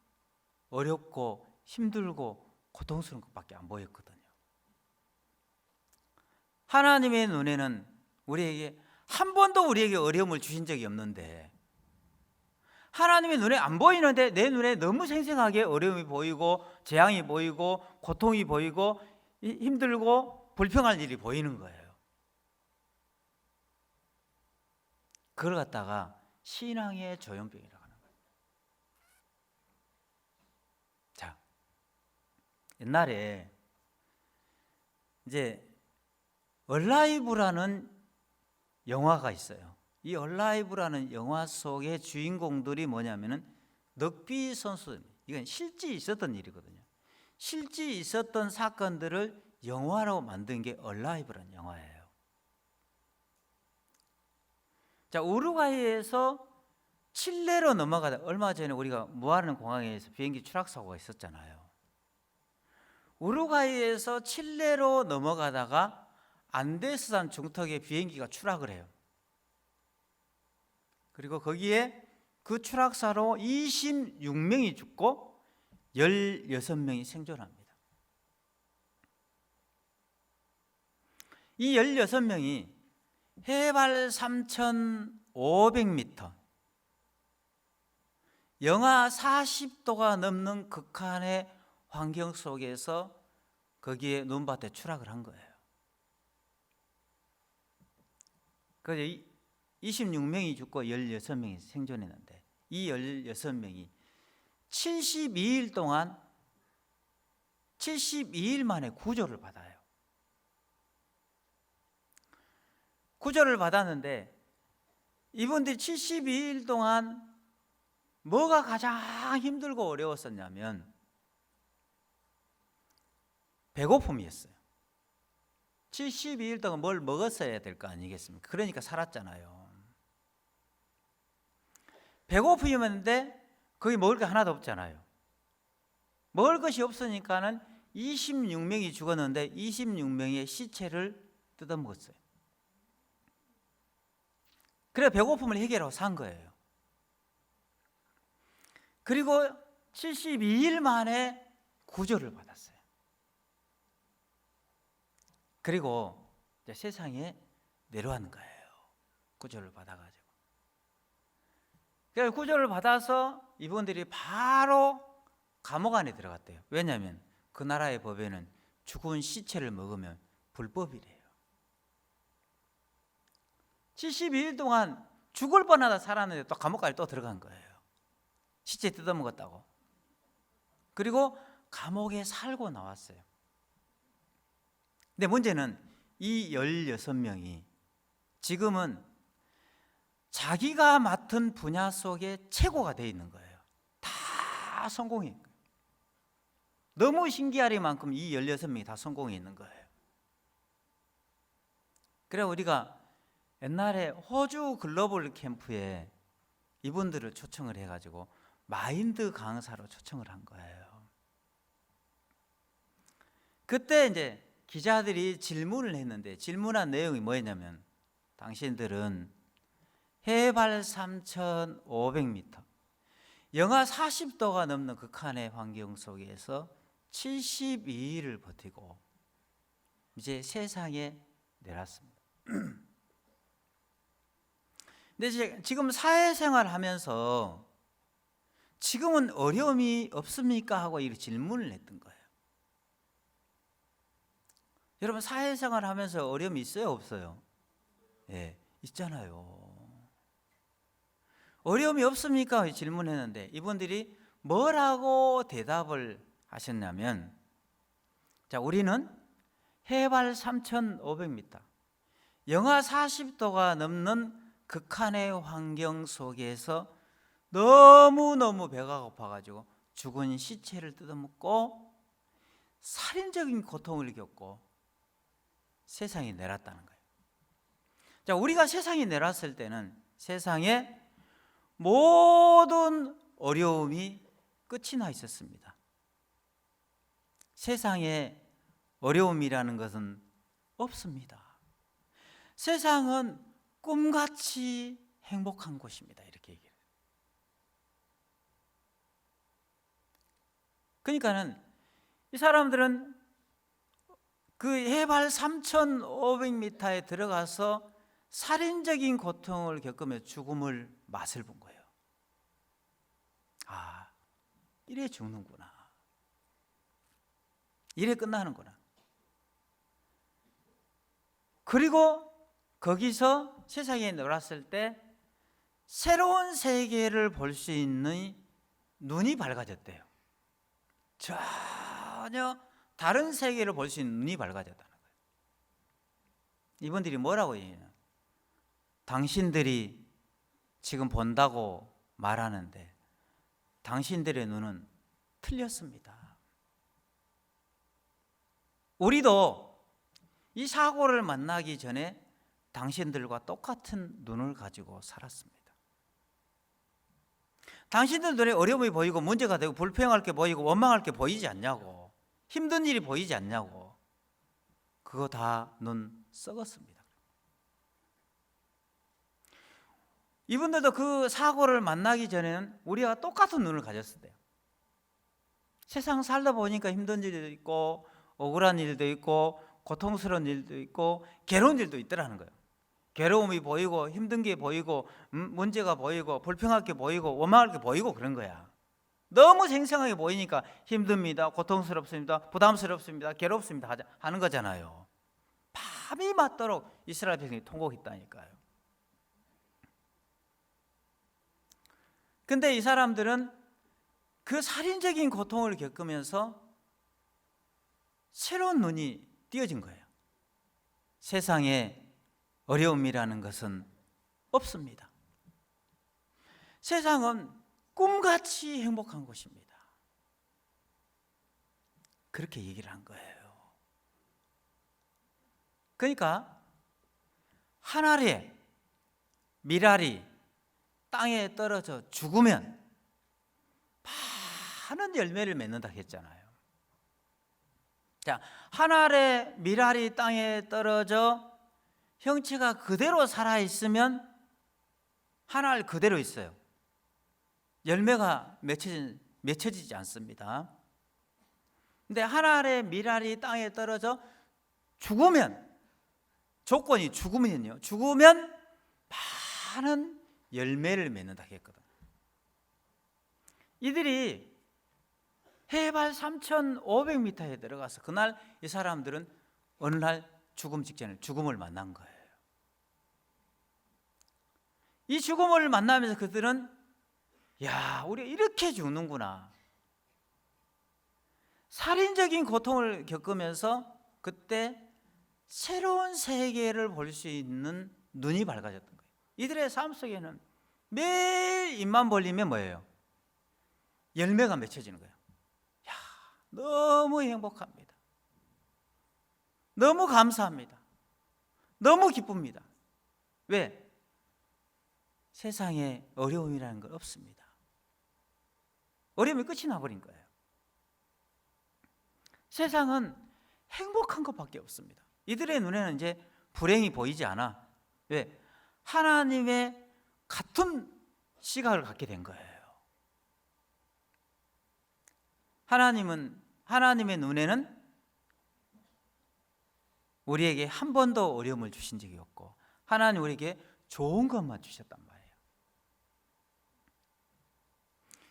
어렵고 힘들고 고통스러운 것밖에 안 보였거든요. 하나님의 눈에는 우리에게 한 번도 우리에게 어려움을 주신 적이 없는데, 하나님의 눈에 안 보이는데 내 눈에 너무 생생하게 어려움이 보이고 재앙이 보이고 고통이 보이고 힘들고 불평할 일이 보이는 거예요. 그걸 갖다가 신앙의 조현병이라고 하는 거예요. 자, 옛날에 이제 얼라이브라는 영화가 있어요. 이 얼라이브라는 영화 속의 주인공들이 뭐냐면은 럭비 선수, 이건 실제 있었던 일이거든요. 실제 있었던 사건들을 영화로 만든 게 얼라이브라는 영화예요. 자, 우루과이에서 칠레로 넘어가다, 얼마 전에 우리가 무아르 공항에서 비행기 추락 사고가 있었잖아요. 우루과이에서 칠레로 넘어가다가 안데스산 중턱에 비행기가 추락을 해요. 그리고 거기에 그 추락사로 26명이 죽고 16명이 생존합니다. 이 16명이 해발 3,500m, 영하 40도가 넘는 극한의 환경 속에서 거기에 눈밭에 추락을 한 거예요. 그래서 26명이 죽고 16명이 생존했는데, 이 16명이 72일 동안 72일 만에 구조를 받아요. 구조를 받았는데 이분들이 72일 동안 뭐가 가장 힘들고 어려웠었냐면 배고픔이었어요. 72일 동안 뭘 먹었어야 될 거 아니겠습니까? 그러니까 살았잖아요. 배고픔이었는데 거기 먹을 게 하나도 없잖아요. 먹을 것이 없으니까는 26명이 죽었는데 26명의 시체를 뜯어먹었어요. 그래 배고픔을 해결하고 산 거예요. 그리고 72일 만에 구조를 받았어요. 그리고 이제 세상에 내려가는 거예요. 구조를 받아가지고. 그래서 구조를 받아서 이분들이 바로 감옥 안에 들어갔대요. 왜냐하면 그 나라의 법에는 죽은 시체를 먹으면 불법이래요. 72일 동안 죽을 뻔하다 살았는데 또 감옥까지 또 들어간 거예요. 시체 뜯어먹었다고. 그리고 감옥에 살고 나왔어요. 근데 문제는 이 16명이 지금은 자기가 맡은 분야 속에 최고가 되어 있는 거예요. 다 성공해. 너무 신기하리만큼 이 16명이 다 성공해 있는 거예요. 그래 우리가 옛날에 호주 글로벌 캠프에 이분들을 초청을 해가지고 마인드 강사로 초청을 한 거예요. 그때 이제 기자들이 질문을 했는데 질문한 내용이 뭐였냐면 당신들은 해발 3,500m, 영하 40도가 넘는 극한의 환경 속에서 72일을 버티고 이제 세상에 내놨습니다. 근데 지금 사회생활 하면서 지금은 어려움이 없습니까? 하고 이렇게 질문을 했던 거예요. 여러분, 사회생활 하면서 어려움이 있어요? 없어요? 예, 있잖아요. 어려움이 없습니까? 질문했는데 이분들이 뭐라고 대답을 하셨냐면, 자, 우리는 해발 3,500m, 영하 40도가 넘는 극한의 환경 속에서 너무너무 배가 고파가지고 죽은 시체를 뜯어먹고 살인적인 고통을 겪고 세상에 내놨다는 거예요. 자, 우리가 세상에 내놨을 때는 세상에 모든 어려움이 끝이 나 있었습니다. 세상에 어려움이라는 것은 없습니다. 세상은 꿈같이 행복한 곳입니다. 이렇게 얘기해요. 그러니까는 이 사람들은 그 해발 3,500m에 들어가서 살인적인 고통을 겪으며 죽음을 맛을 본 거예요. 아, 이래 죽는구나. 이래 끝나는구나. 그리고 거기서 세상에 놀았을 때 새로운 세계를 볼 수 있는 눈이 밝아졌대요. 전혀 다른 세계를 볼 수 있는 눈이 밝아졌다는 거예요. 이분들이 뭐라고 얘기해요? 당신들이 지금 본다고 말하는데 당신들의 눈은 틀렸습니다. 우리도 이 사고를 만나기 전에 당신들과 똑같은 눈을 가지고 살았습니다. 당신들 눈에 어려움이 보이고 문제가 되고 불평할 게 보이고 원망할 게 보이지 않냐고, 힘든 일이 보이지 않냐고. 그거 다 눈 썩었습니다. 이분들도 그 사고를 만나기 전에는 우리가 똑같은 눈을 가졌을 때요. 세상 살다 보니까 힘든 일도 있고 억울한 일도 있고 고통스러운 일도 있고 괴로운 일도 있더라는 거예요. 괴로움이 보이고 힘든 게 보이고 문제가 보이고 불평할 게 보이고 원망할 게 보이고 그런 거야. 너무 생생하게 보이니까 힘듭니다, 고통스럽습니다, 부담스럽습니다, 괴롭습니다 하는 거잖아요. 밤이 맞도록 이스라엘 백성이 통곡했다니까요. 근데 이 사람들은 그 살인적인 고통을 겪으면서 새로운 눈이 띄어진 거예요. 세상에 어려움이라는 것은 없습니다. 세상은 꿈같이 행복한 곳입니다. 그렇게 얘기를 한 거예요. 그러니까 한 알의 밀알이 땅에 떨어져 죽으면 많은 열매를 맺는다 했잖아요. 자, 한 알의 밀알이 땅에 떨어져 형체가 그대로 살아있으면 한 알 그대로 있어요. 열매가 맺혀지지 않습니다. 근데 한 알의 밀알이 땅에 떨어져 죽으면, 조건이 죽으면요, 죽으면 많은 열매를 맺는다 했거든. 이들이 해발 3,500m에 들어가서 그날 이 사람들은 어느 날 죽음 직전에 죽음을 만난 거예요. 이 죽음을 만나면서 그들은 야, 우리가 이렇게 죽는구나. 살인적인 고통을 겪으면서 그때 새로운 세계를 볼 수 있는 눈이 밝아졌던 거예요. 이들의 삶 속에는 매일 입만 벌리면 뭐예요? 열매가 맺혀지는 거예요. 야, 너무 행복합니다. 너무 감사합니다. 너무 기쁩니다. 왜? 세상에 어려움이라는 건 없습니다. 어려움이 끝이 나버린 거예요. 세상은 행복한 것밖에 없습니다. 이들의 눈에는 이제 불행이 보이지 않아. 왜? 하나님의 같은 시각을 갖게 된 거예요. 하나님의 눈에는 우리에게 한 번도 어려움을 주신 적이 없고 하나님 우리에게 좋은 것만 주셨단 말이에요.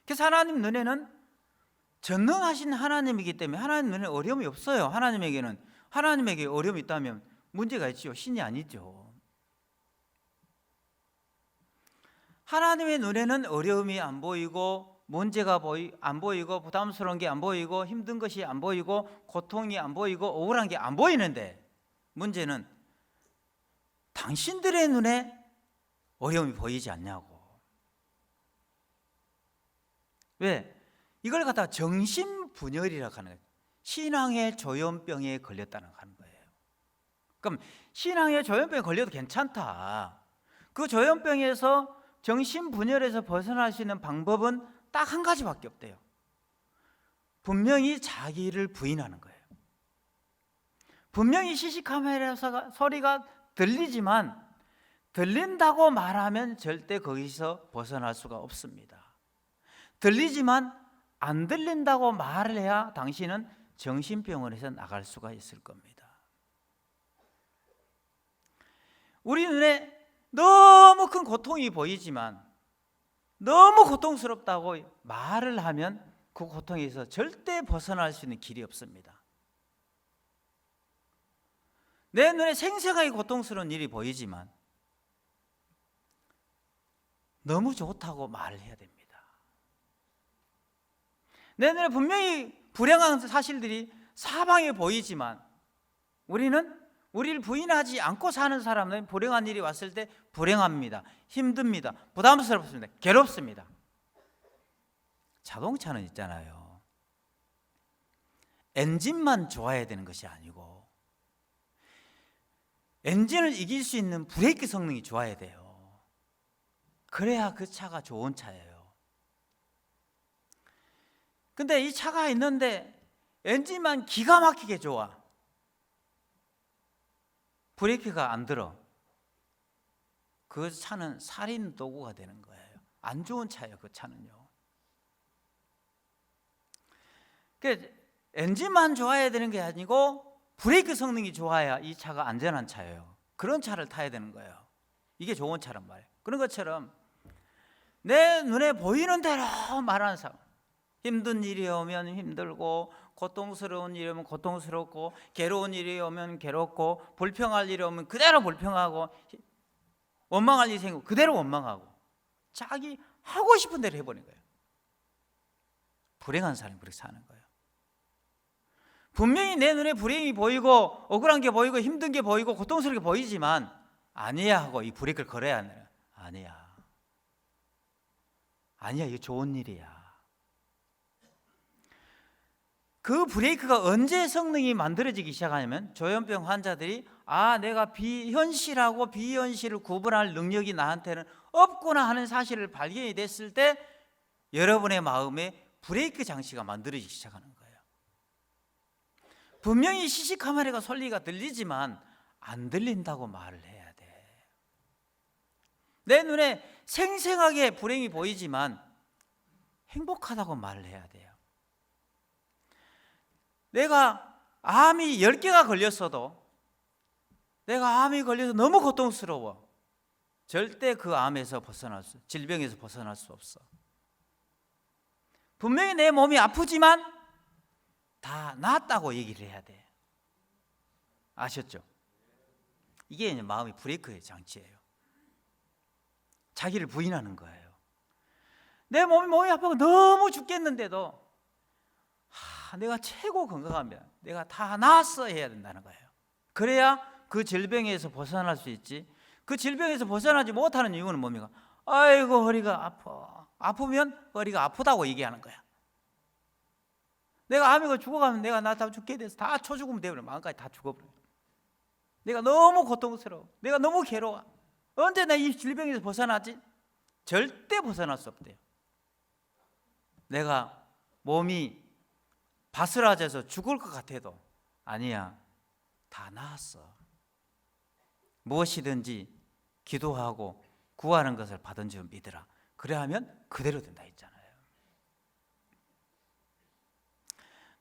그래서 하나님 눈에는 전능하신 하나님이기 때문에 하나님 눈에 어려움이 없어요. 하나님에게 어려움이 있다면 문제가 있죠. 신이 아니죠. 하나님의 눈에는 어려움이 안 보이고 문제가 안 보이고 부담스러운 게 안 보이고 힘든 것이 안 보이고 고통이 안 보이고 억울한 게 안 보이는데 문제는 당신들의 눈에 어려움이 보이지 않냐고. 왜? 이걸 갖다가 정신분열이라고 하는 거예요. 신앙의 조현병에 걸렸다는 거예요. 그럼 신앙의 조현병에 걸려도 괜찮다. 그 조현병에서 정신분열에서 벗어날 수 있는 방법은 딱 한 가지밖에 없대요. 분명히 자기를 부인하는 거예요. 분명히 CC카메라 소리가 들리지만 들린다고 말하면 절대 거기서 벗어날 수가 없습니다. 들리지만 안 들린다고 말을 해야 당신은 정신병원에서 나갈 수가 있을 겁니다. 우리 눈에 너무 큰 고통이 보이지만 너무 고통스럽다고 말을 하면 그 고통에서 절대 벗어날 수 있는 길이 없습니다. 내 눈에 생생하게 고통스러운 일이 보이지만 너무 좋다고 말을 해야 됩니다. 내 눈에 분명히 불행한 사실들이 사방에 보이지만 우리를 부인하지 않고 사는 사람은 불행한 일이 왔을 때 불행합니다. 힘듭니다. 부담스럽습니다. 괴롭습니다. 자동차는 있잖아요. 엔진만 좋아야 되는 것이 아니고 엔진을 이길 수 있는 브레이크 성능이 좋아야 돼요. 그래야 그 차가 좋은 차예요. 근데 이 차가 있는데 엔진만 기가 막히게 좋아. 브레이크가 안 들어. 그 차는 살인 도구가 되는 거예요. 안 좋은 차예요, 그 차는요. 그러니까 엔진만 좋아야 되는 게 아니고 브레이크 성능이 좋아야 이 차가 안전한 차예요. 그런 차를 타야 되는 거예요. 이게 좋은 차란 말이에요. 그런 것처럼 내 눈에 보이는 대로 말하는 사람, 힘든 일이 오면 힘들고 고통스러운 일이 오면 고통스럽고 괴로운 일이 오면 괴롭고 불평할 일이 오면 그대로 불평하고 원망할 일이 생기고 그대로 원망하고 자기 하고 싶은 대로 해버린 거예요. 불행한 사람이 그렇게 사는 거예요. 분명히 내 눈에 불행이 보이고 억울한 게 보이고 힘든 게 보이고 고통스럽게 보이지만 아니야 하고 이 브레이크를 걸어야 하는. 아니야 이거 좋은 일이야. 그 브레이크가 언제 성능이 만들어지기 시작하냐면 조현병 환자들이 내가 현실하고 비현실을 구분할 능력이 나한테는 없구나 하는 사실을 발견이 됐을 때 여러분의 마음에 브레이크 장치가 만들어지기 시작하는 거예요. 분명히 CC카메라가 소리가 들리지만 안 들린다고 말을 해야 돼. 내 눈에 생생하게 불행이 보이지만 행복하다고 말을 해야 돼요. 내가 암이 10개가 걸렸어도 내가 암이 걸려서 너무 고통스러워. 절대 그 암에서 질병에서 벗어날 수 없어. 분명히 내 몸이 아프지만 다 나았다고 얘기를 해야 돼. 아셨죠? 이게 이제 마음의 브레이크의 장치예요. 자기를 부인하는 거예요. 내 몸이 아프고 너무 죽겠는데도 내가 최고 건강하면 내가 다 나았어 해야 된다는 거예요. 그래야 그 질병에서 벗어날 수 있지. 그 질병에서 벗어나지 못하는 이유는 뭡니까? 아이고 허리가 아파. 아프면 허리가 아프다고 얘기하는 거야. 내가 암이고 죽어가면 내가 나 다 죽게 돼서 다 초죽음 되버려. 마음까지 다 죽어버려. 내가 너무 고통스러워. 내가 너무 괴로워. 언제 나 이 질병에서 벗어나지? 절대 벗어날 수 없대요. 내가 몸이 바스라져서 죽을 것 같아도 아니야. 다 나았어. 무엇이든지 기도하고 구하는 것을 받은 줄 믿으라. 그래야 하면 그대로 된다 했잖아요.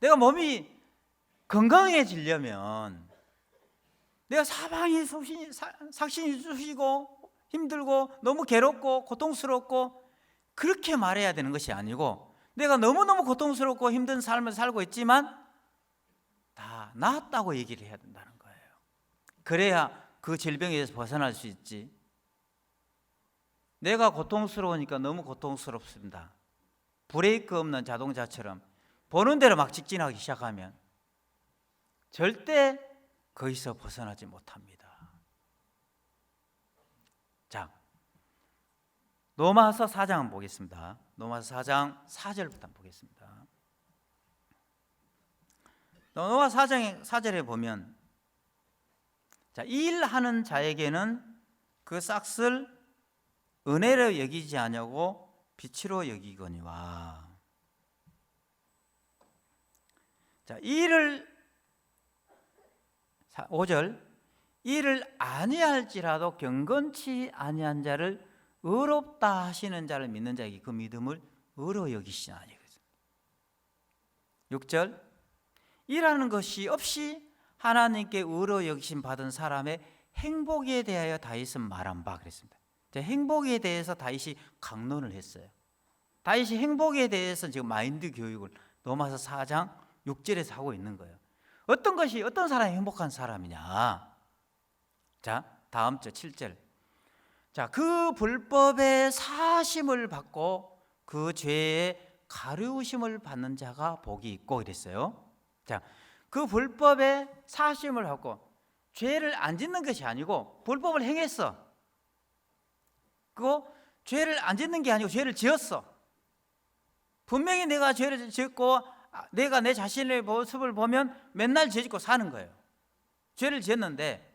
내가 몸이 건강해지려면 내가 사방이 삭신이 쑤시고 힘들고 너무 괴롭고 고통스럽고 그렇게 말해야 되는 것이 아니고, 내가 너무너무 고통스럽고 힘든 삶을 살고 있지만 다 나았다고 얘기를 해야 된다는 거예요. 그래야 그 질병에서 벗어날 수 있지. 내가 고통스러우니까 너무 고통스럽습니다. 브레이크 없는 자동차처럼 보는 대로 막 직진하기 시작하면 절대 거기서 벗어나지 못합니다. 자, 로마서 4장 보겠습니다. 로마서 4장 4절부터 보겠습니다. 로마서 4장 4절에 보면, 자, 일하는 자에게는 그 싹을 은혜로 여기지 아니하고 빛으로 여기거니와. 자, 5절, 이를 아니할지라도 경건치 아니한 자를 의롭다 하시는 자를 믿는 자에게 그 믿음을 의로 여기시나니. 6절, 일하는 것이 없이 하나님께 의로 여기심 받은 사람의 행복에 대하여 다윗은 말한 바 그랬습니다. 행복에 대해서 다윗이 강론을 했어요. 다윗이 행복에 대해서 지금 마인드 교육을 로마서 4장 6절에서 하고 있는 거예요. 어떤 사람이 행복한 사람이냐? 자, 다음 절 7절. 자, 그 불법의 사심을 받고 그 죄의 가르우심을 받는 자가 복이 있고 이랬어요. 자, 그 불법의 사심을 받고 죄를 안 짓는 것이 아니고 불법을 행했어. 그거 죄를 안 짓는 게 아니고 죄를 지었어. 분명히 내가 죄를 짓고 내가 내 자신의 모습을 보면 맨날 죄 짓고 사는 거예요. 죄를 지었는데,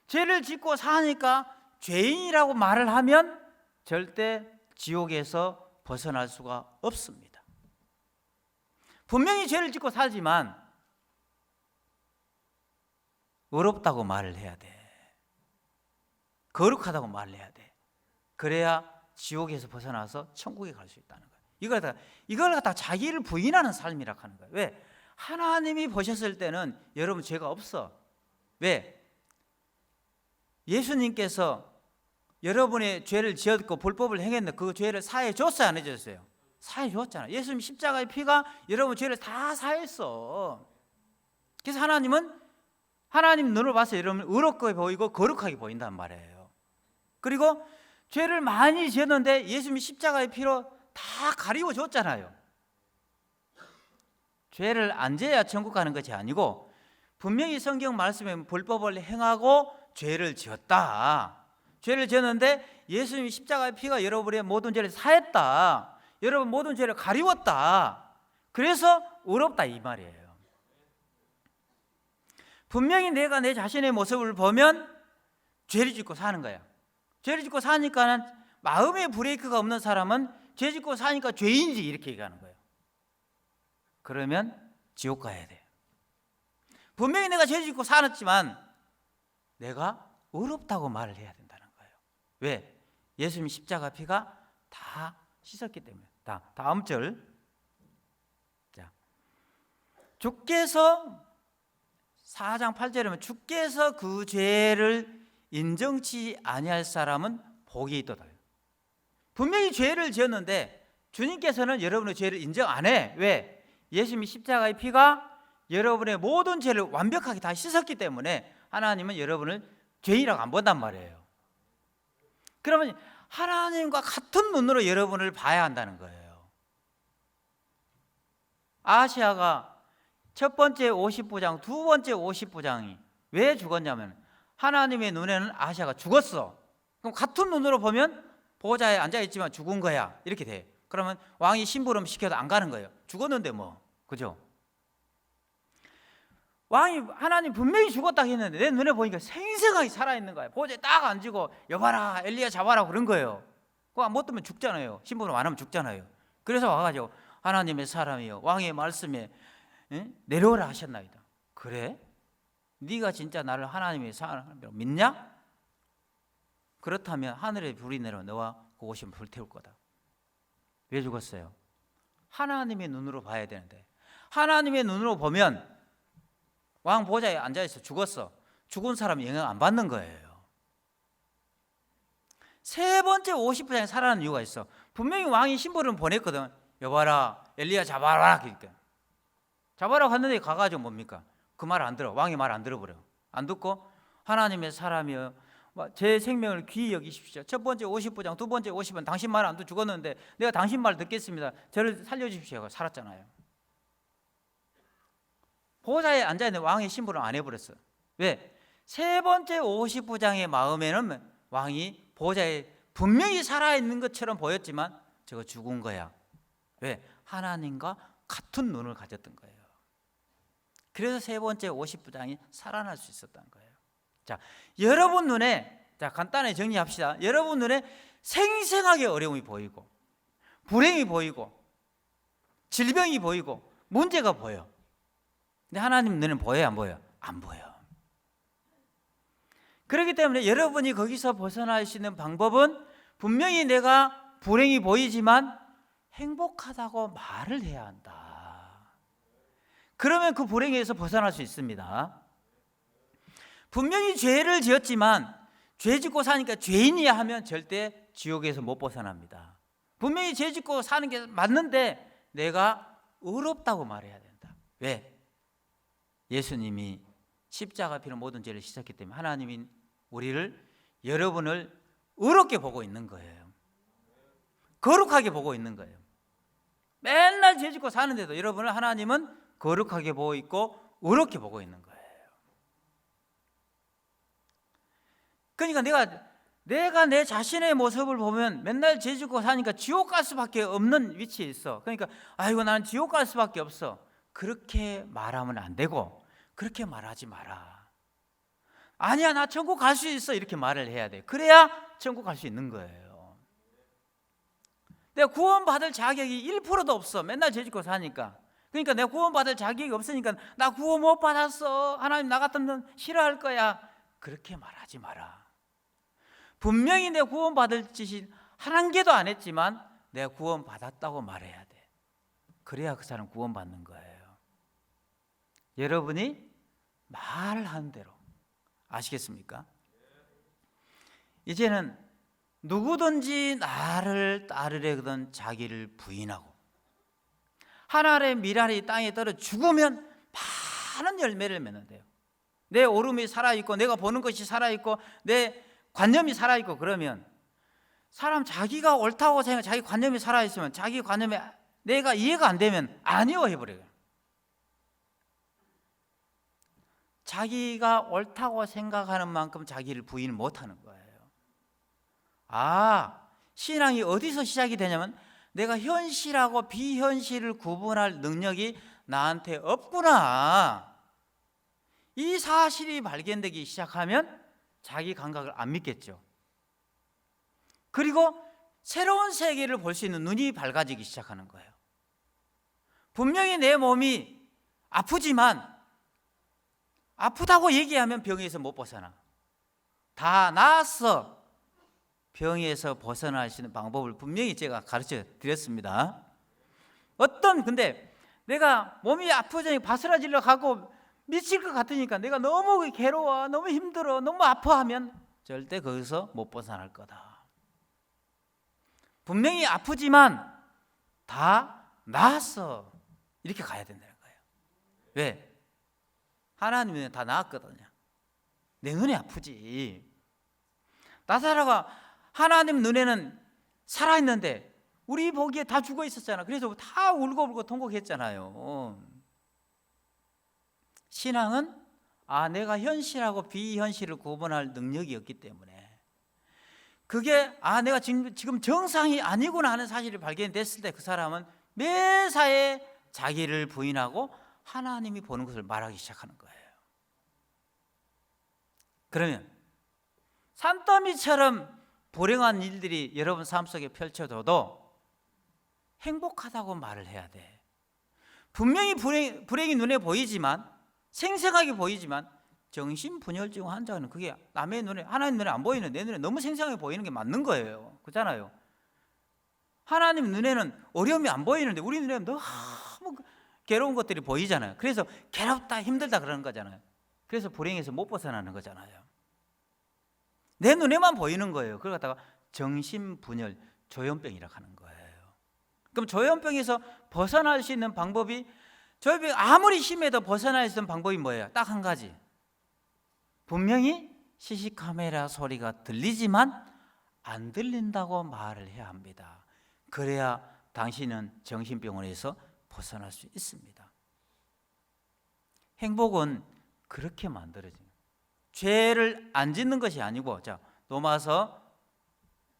죄를 짓고 사니까 죄인이라고 말을 하면 절대 지옥에서 벗어날 수가 없습니다. 분명히 죄를 짓고 살지만 의롭다고 말을 해야 돼. 거룩하다고 말을 해야 돼. 그래야 지옥에서 벗어나서 천국에 갈 수 있다는 거예요. 이걸 갖다 자기를 부인하는 삶이라고 하는 거예요. 왜? 하나님이 보셨을 때는 여러분 죄가 없어. 왜? 예수님께서 여러분의 죄를 지었고 불법을 행했는데 그 죄를 사해 줬어요, 안 해줬어요? 사해 줬잖아요. 예수님 십자가의 피가 여러분 죄를 다 사했어. 그래서 하나님 눈을 봐서 여러분 의롭게 보이고 거룩하게 보인단 말이에요. 그리고 죄를 많이 지었는데 예수님이 십자가의 피로 다 가리워 줬잖아요. 죄를 안 지어야 천국 가는 것이 아니고, 분명히 성경 말씀에 불법을 행하고 죄를 지었다. 죄를 지었는데 예수님이 십자가의 피가 여러분의 모든 죄를 사했다. 여러분 모든 죄를 가리웠다. 그래서 의롭다 이 말이에요. 분명히 내가 내 자신의 모습을 보면 죄를 짓고 사는 거야. 죄를 짓고 사니까는 마음의 브레이크가 없는 사람은 죄 짓고 사니까 죄인지 이렇게 얘기하는 거예요. 그러면 지옥 가야 돼. 분명히 내가 죄 짓고 살았지만 내가 의롭다고 말을 해야 된다는 거예요. 왜? 예수님 십자가 피가 다 씻었기 때문에. 다음 절. 자, 주께서 4장 8절에 보면 주께서 그 죄를 인정치 아니할 사람은 복이 있도다. 분명히 죄를 지었는데 주님께서는 여러분의 죄를 인정 안 해. 왜? 예수님이 십자가의 피가 여러분의 모든 죄를 완벽하게 다 씻었기 때문에 하나님은 여러분을 죄인이라고 안 본단 말이에요. 그러면 하나님과 같은 눈으로 여러분을 봐야 한다는 거예요. 아시아가 첫 번째 50부장, 두 번째 50부장이 왜 죽었냐면 하나님의 눈에는 아시아가 죽었어. 그럼 같은 눈으로 보면 보좌에 앉아있지만 죽은 거야 이렇게 돼. 그러면 왕이 심부름 시켜도 안 가는 거예요. 죽었는데 뭐, 그죠? 왕이 하나님 분명히 죽었다고 했는데 내 눈에 보니까 생생하게 살아있는 거예요. 보좌에 딱 앉고 여봐라 엘리야 잡아라 그런 거예요. 그거 못 들으면 죽잖아요. 심부름 안 하면 죽잖아요. 그래서 와가지고 하나님의 사람이요 왕의 말씀에 내려오라 하셨나이다. 그래? 네가 진짜 나를 하나님의 사람이라고 믿냐? 그렇다면 하늘에 불이 내려 너와 그 옷이 불태울 거다. 왜 죽었어요? 하나님의 눈으로 봐야 되는데, 하나님의 눈으로 보면 왕 보좌에 앉아있어 죽었어. 죽은 사람이 영향 안 받는 거예요. 세 번째 50부장이 살아난 이유가 있어. 분명히 왕이 신부를 보냈거든. 여봐라, 엘리야 잡아라. 그러니까 잡아라고 했는데 가가지고 뭡니까? 그 말 안 들어. 왕이 말 안 들어버려. 안 듣고 하나님의 사람이여 제 생명을 귀히 여기십시오. 첫 번째 50부장, 두 번째 50은 당신 말 안 듣고 죽었는데 내가 당신 말 듣겠습니다. 저를 살려주십시오 하고 살았잖아요. 보좌에 앉아있는 왕의 신부를 안 해버렸어. 왜? 세 번째 50부장의 마음에는 왕이 보좌에 분명히 살아있는 것처럼 보였지만 저거 죽은 거야. 왜? 하나님과 같은 눈을 가졌던 거예요. 그래서 세 번째 50부장이 살아날 수 있었던 거예요. 자, 여러분 눈에, 자, 간단히 정리합시다. 여러분 눈에 생생하게 어려움이 보이고, 불행이 보이고, 질병이 보이고, 문제가 보여. 근데 하나님 눈에는 보여요, 안 보여요? 안 보여. 그렇기 때문에 여러분이 거기서 벗어날 수 있는 방법은 분명히 내가 불행이 보이지만 행복하다고 말을 해야 한다. 그러면 그 불행에서 벗어날 수 있습니다. 분명히 죄를 지었지만 죄 짓고 사니까 죄인이야 하면 절대 지옥에서 못 벗어납니다. 분명히 죄 짓고 사는 게 맞는데 내가 의롭다고 말해야 된다. 왜? 예수님이 십자가 피로 모든 죄를 씻었기 때문에 하나님이 여러분을 의롭게 보고 있는 거예요. 거룩하게 보고 있는 거예요. 맨날 죄 짓고 사는데도 여러분을 하나님은 거룩하게 보고 있고 의롭게 보고 있는 거예요. 그러니까 내가 내 자신의 모습을 보면 맨날 죄 짓고 사니까 지옥 갈 수밖에 없는 위치에 있어. 그러니까 아이고 나는 지옥 갈 수밖에 없어. 그렇게 말하면 안 되고 그렇게 말하지 마라. 아니야 나 천국 갈 수 있어 이렇게 말을 해야 돼. 그래야 천국 갈 수 있는 거예요. 내가 구원받을 자격이 1%도 없어. 맨날 죄 짓고 사니까. 그러니까 내가 구원받을 자격이 없으니까 나 구원 못 받았어. 하나님 나 같으면 싫어할 거야. 그렇게 말하지 마라. 분명히 내가 구원받을 짓이 한 개도 안 했지만 내가 구원받았다고 말해야 돼. 그래야 그 사람 구원받는 거예요. 여러분이 말하는 대로 아시겠습니까? 이제는 누구든지 나를 따르려거든 자기를 부인하고 하늘의 미랄이 땅에 떨어 죽으면 많은 열매를 맺는데요. 내 오름이 살아있고 내가 보는 것이 살아있고 내 관념이 살아있고 그러면 사람 자기가 옳다고 생각 자기 관념이 살아있으면 자기 관념에 내가 이해가 안 되면 아니요 해버려요. 자기가 옳다고 생각하는 만큼 자기를 부인 못하는 거예요. 신앙이 어디서 시작이 되냐면 내가 현실하고 비현실을 구분할 능력이 나한테 없구나. 이 사실이 발견되기 시작하면 자기 감각을 안 믿겠죠. 그리고 새로운 세계를 볼 수 있는 눈이 밝아지기 시작하는 거예요. 분명히 내 몸이 아프지만 아프다고 얘기하면 병에서 못 벗어나. 다 나았어. 병에서 벗어날 수 있는 방법을 분명히 제가 가르쳐 드렸습니다. 근데 내가 몸이 아프더니 바스라지려 가고 미칠 것 같으니까 내가 너무 괴로워, 너무 힘들어, 너무 아파하면 절대 거기서 못 벗어날 거다. 분명히 아프지만 다 나았어. 이렇게 가야 된다는 거예요. 왜? 하나님은 다 나았거든요. 내 눈이 아프지. 나사로가 하나님 눈에는 살아있는데 우리 보기에 다 죽어 있었잖아. 그래서 다 울고 통곡했잖아요. 신앙은 내가 현실하고 비현실을 구분할 능력이 없기 때문에 그게 내가 지금 정상이 아니구나 하는 사실이 발견됐을 때 그 사람은 매사에 자기를 부인하고 하나님이 보는 것을 말하기 시작하는 거예요. 그러면 산더미처럼 불행한 일들이 여러분 삶 속에 펼쳐져도 행복하다고 말을 해야 돼. 분명히 불행이 눈에 보이지만 생생하게 보이지만 정신분열증 환자는 그게 남의 눈에, 하나님 눈에 안 보이는 내 눈에 너무 생생하게 보이는 게 맞는 거예요. 그렇잖아요. 하나님 눈에는 어려움이 안 보이는데 우리 눈에는 너무 괴로운 것들이 보이잖아요. 그래서 괴롭다, 힘들다 그러는 거잖아요. 그래서 불행에서 못 벗어나는 거잖아요. 내 눈에만 보이는 거예요. 그걸 갖다가 정신분열, 조현병이라고 하는 거예요. 그럼 조현병에서 벗어날 수 있는 방법이, 조현병이 아무리 심해도 벗어날 수 있는 방법이 뭐예요? 딱 한 가지. 분명히 CC카메라 소리가 들리지만 안 들린다고 말을 해야 합니다. 그래야 당신은 정신병원에서 벗어날 수 있습니다. 행복은 그렇게 만들어져요. 죄를 안 짓는 것이 아니고, 자, 로마서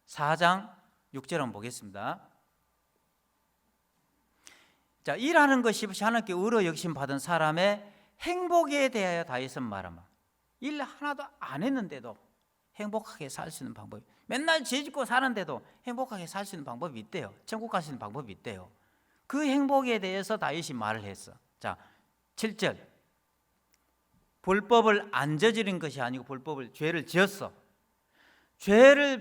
4장 6절 한번 보겠습니다. 자, 일하는 것이 하나님께 의로 여기심 받은 사람의 행복에 대하여 다윗은 말하마. 일 하나도 안 했는데도 행복하게 살 수 있는 방법이, 맨날 죄 짓고 사는데도 행복하게 살 수 있는 방법이 있대요. 천국 갈 수 있는 방법이 있대요. 그 행복에 대해서 다윗이 말을 했어. 자, 7절. 불법을 안 저지른 것이 아니고 죄를 지었어.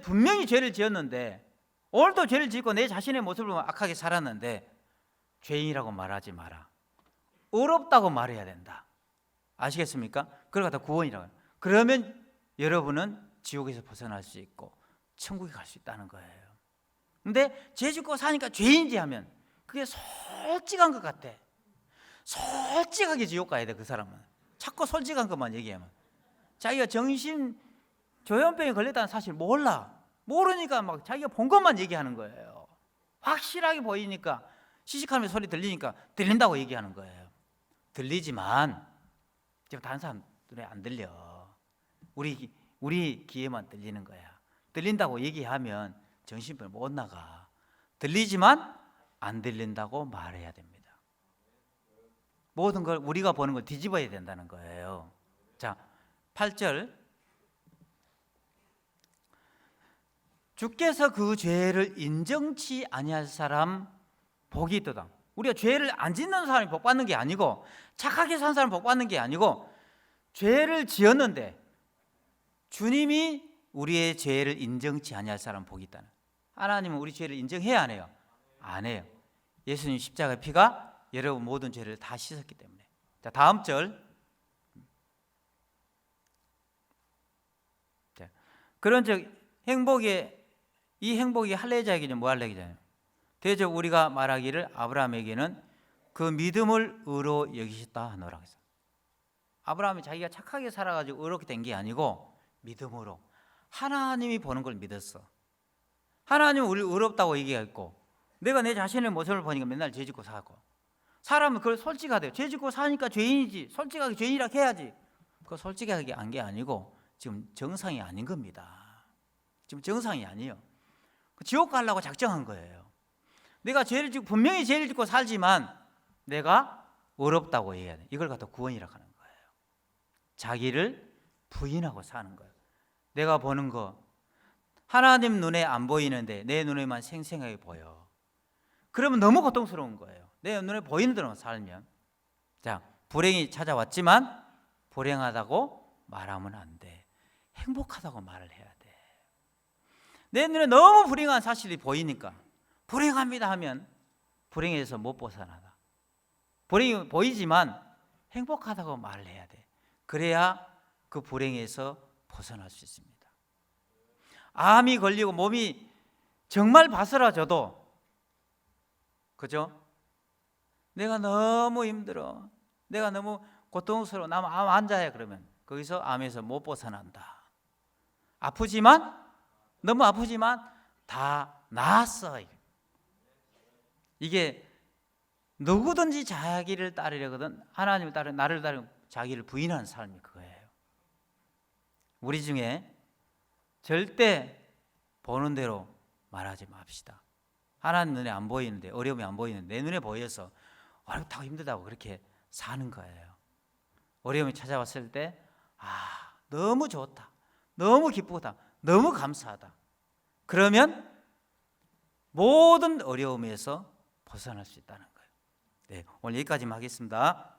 분명히 죄를 지었는데, 오늘도 죄를 짓고 내 자신의 모습을 악하게 살았는데 죄인이라고 말하지 마라. 의롭다고 말해야 된다. 아시겠습니까? 그걸 갖다 구원이라고 해요. 그러면 여러분은 지옥에서 벗어날 수 있고 천국에 갈 수 있다는 거예요. 근데 죄 짓고 사니까 죄인지 하면 그게 솔직한 것 같아. 솔직하게 지옥 가야 돼. 그 사람은 자꾸 솔직한 것만 얘기하면, 자기가 정신 조현병에 걸렸다는 사실 모르니까 막 자기가 본 것만 얘기하는 거예요. 확실하게 보이니까, 시식하면서 소리 들리니까 들린다고 얘기하는 거예요. 들리지만 지금 다른 사람 눈에 안 들려. 우리 귀에만 들리는 거야. 들린다고 얘기하면 정신병을 못 나가. 들리지만 안 들린다고 말해야 됩니다. 모든 걸, 우리가 보는 걸 뒤집어야 된다는 거예요. 자, 8절. 주께서 그 죄를 인정치 아니할 사람 복이 있도다. 우리가 죄를 안 짓는 사람이 복 받는 게 아니고, 착하게 산 사람이 복 받는 게 아니고, 죄를 지었는데 주님이 우리의 죄를 인정치 아니할 사람 복이 있다는. 하나님은 우리 죄를 인정해야 안 해요? 안 해요. 예수님 십자가의 피가 여러분 모든 죄를 다 씻었기 때문에. 자, 다음 절. 자, 그런즉 이 행복이 할례자에게는 뭐 할례자예요? 대저 우리가 말하기를 아브라함에게는 그 믿음을 의로 여기셨다 하노라 했어요. 아브라함이 자기가 착하게 살아가지고 의롭게 된 게 아니고 믿음으로 하나님이 보는 걸 믿었어. 하나님은 우리를 의롭다고 얘기했고, 내가 내 자신의 모습을 보니까 맨날 죄 짓고 사고, 사람은 그걸 솔직하대요. 죄 짓고 사니까 죄인이지, 솔직하게 죄인이라 해야지. 그거 솔직하게 한 게 아니고 지금 정상이 아닌 겁니다. 지금 정상이 아니에요. 지옥 가려고 작정한 거예요. 내가 분명히 죄를 짓고 살지만 내가 의롭다고 얘기해야 돼. 이걸 갖다 구원이라고 하는 거예요. 자기를 부인하고 사는 거예요. 내가 보는 거 하나님 눈에 안 보이는데 내 눈에만 생생하게 보여. 그러면 너무 고통스러운 거예요. 내 눈에 보이는 대로 살면. 자, 불행이 찾아왔지만 불행하다고 말하면 안 돼. 행복하다고 말을 해야 돼. 내 눈에 너무 불행한 사실이 보이니까 불행합니다 하면 불행에서 못 벗어나다. 불행이 보이지만 행복하다고 말을 해야 돼. 그래야 그 불행에서 벗어날 수 있습니다. 암이 걸리고 몸이 정말 바스라져도, 그죠? 내가 너무 힘들어, 내가 너무 고통스러워, 나 암 환자야, 그러면 거기서 암에서 못 벗어난다. 너무 아프지만 다 나았어. 이게 누구든지 자기를 따르려거든 하나님을 따르 나를 따르 자기를 부인하는 삶이 그거예요. 우리 중에 절대 보는 대로 말하지 맙시다. 하나님 눈에 안 보이는데, 어려움이 안 보이는데 내 눈에 보여서 어렵다고 힘들다고 그렇게 사는 거예요. 어려움이 찾아왔을 때 너무 좋다, 너무 기쁘다, 너무 감사하다. 그러면 모든 어려움에서 벗어날 수 있다는 거예요. 네, 오늘 여기까지만 하겠습니다.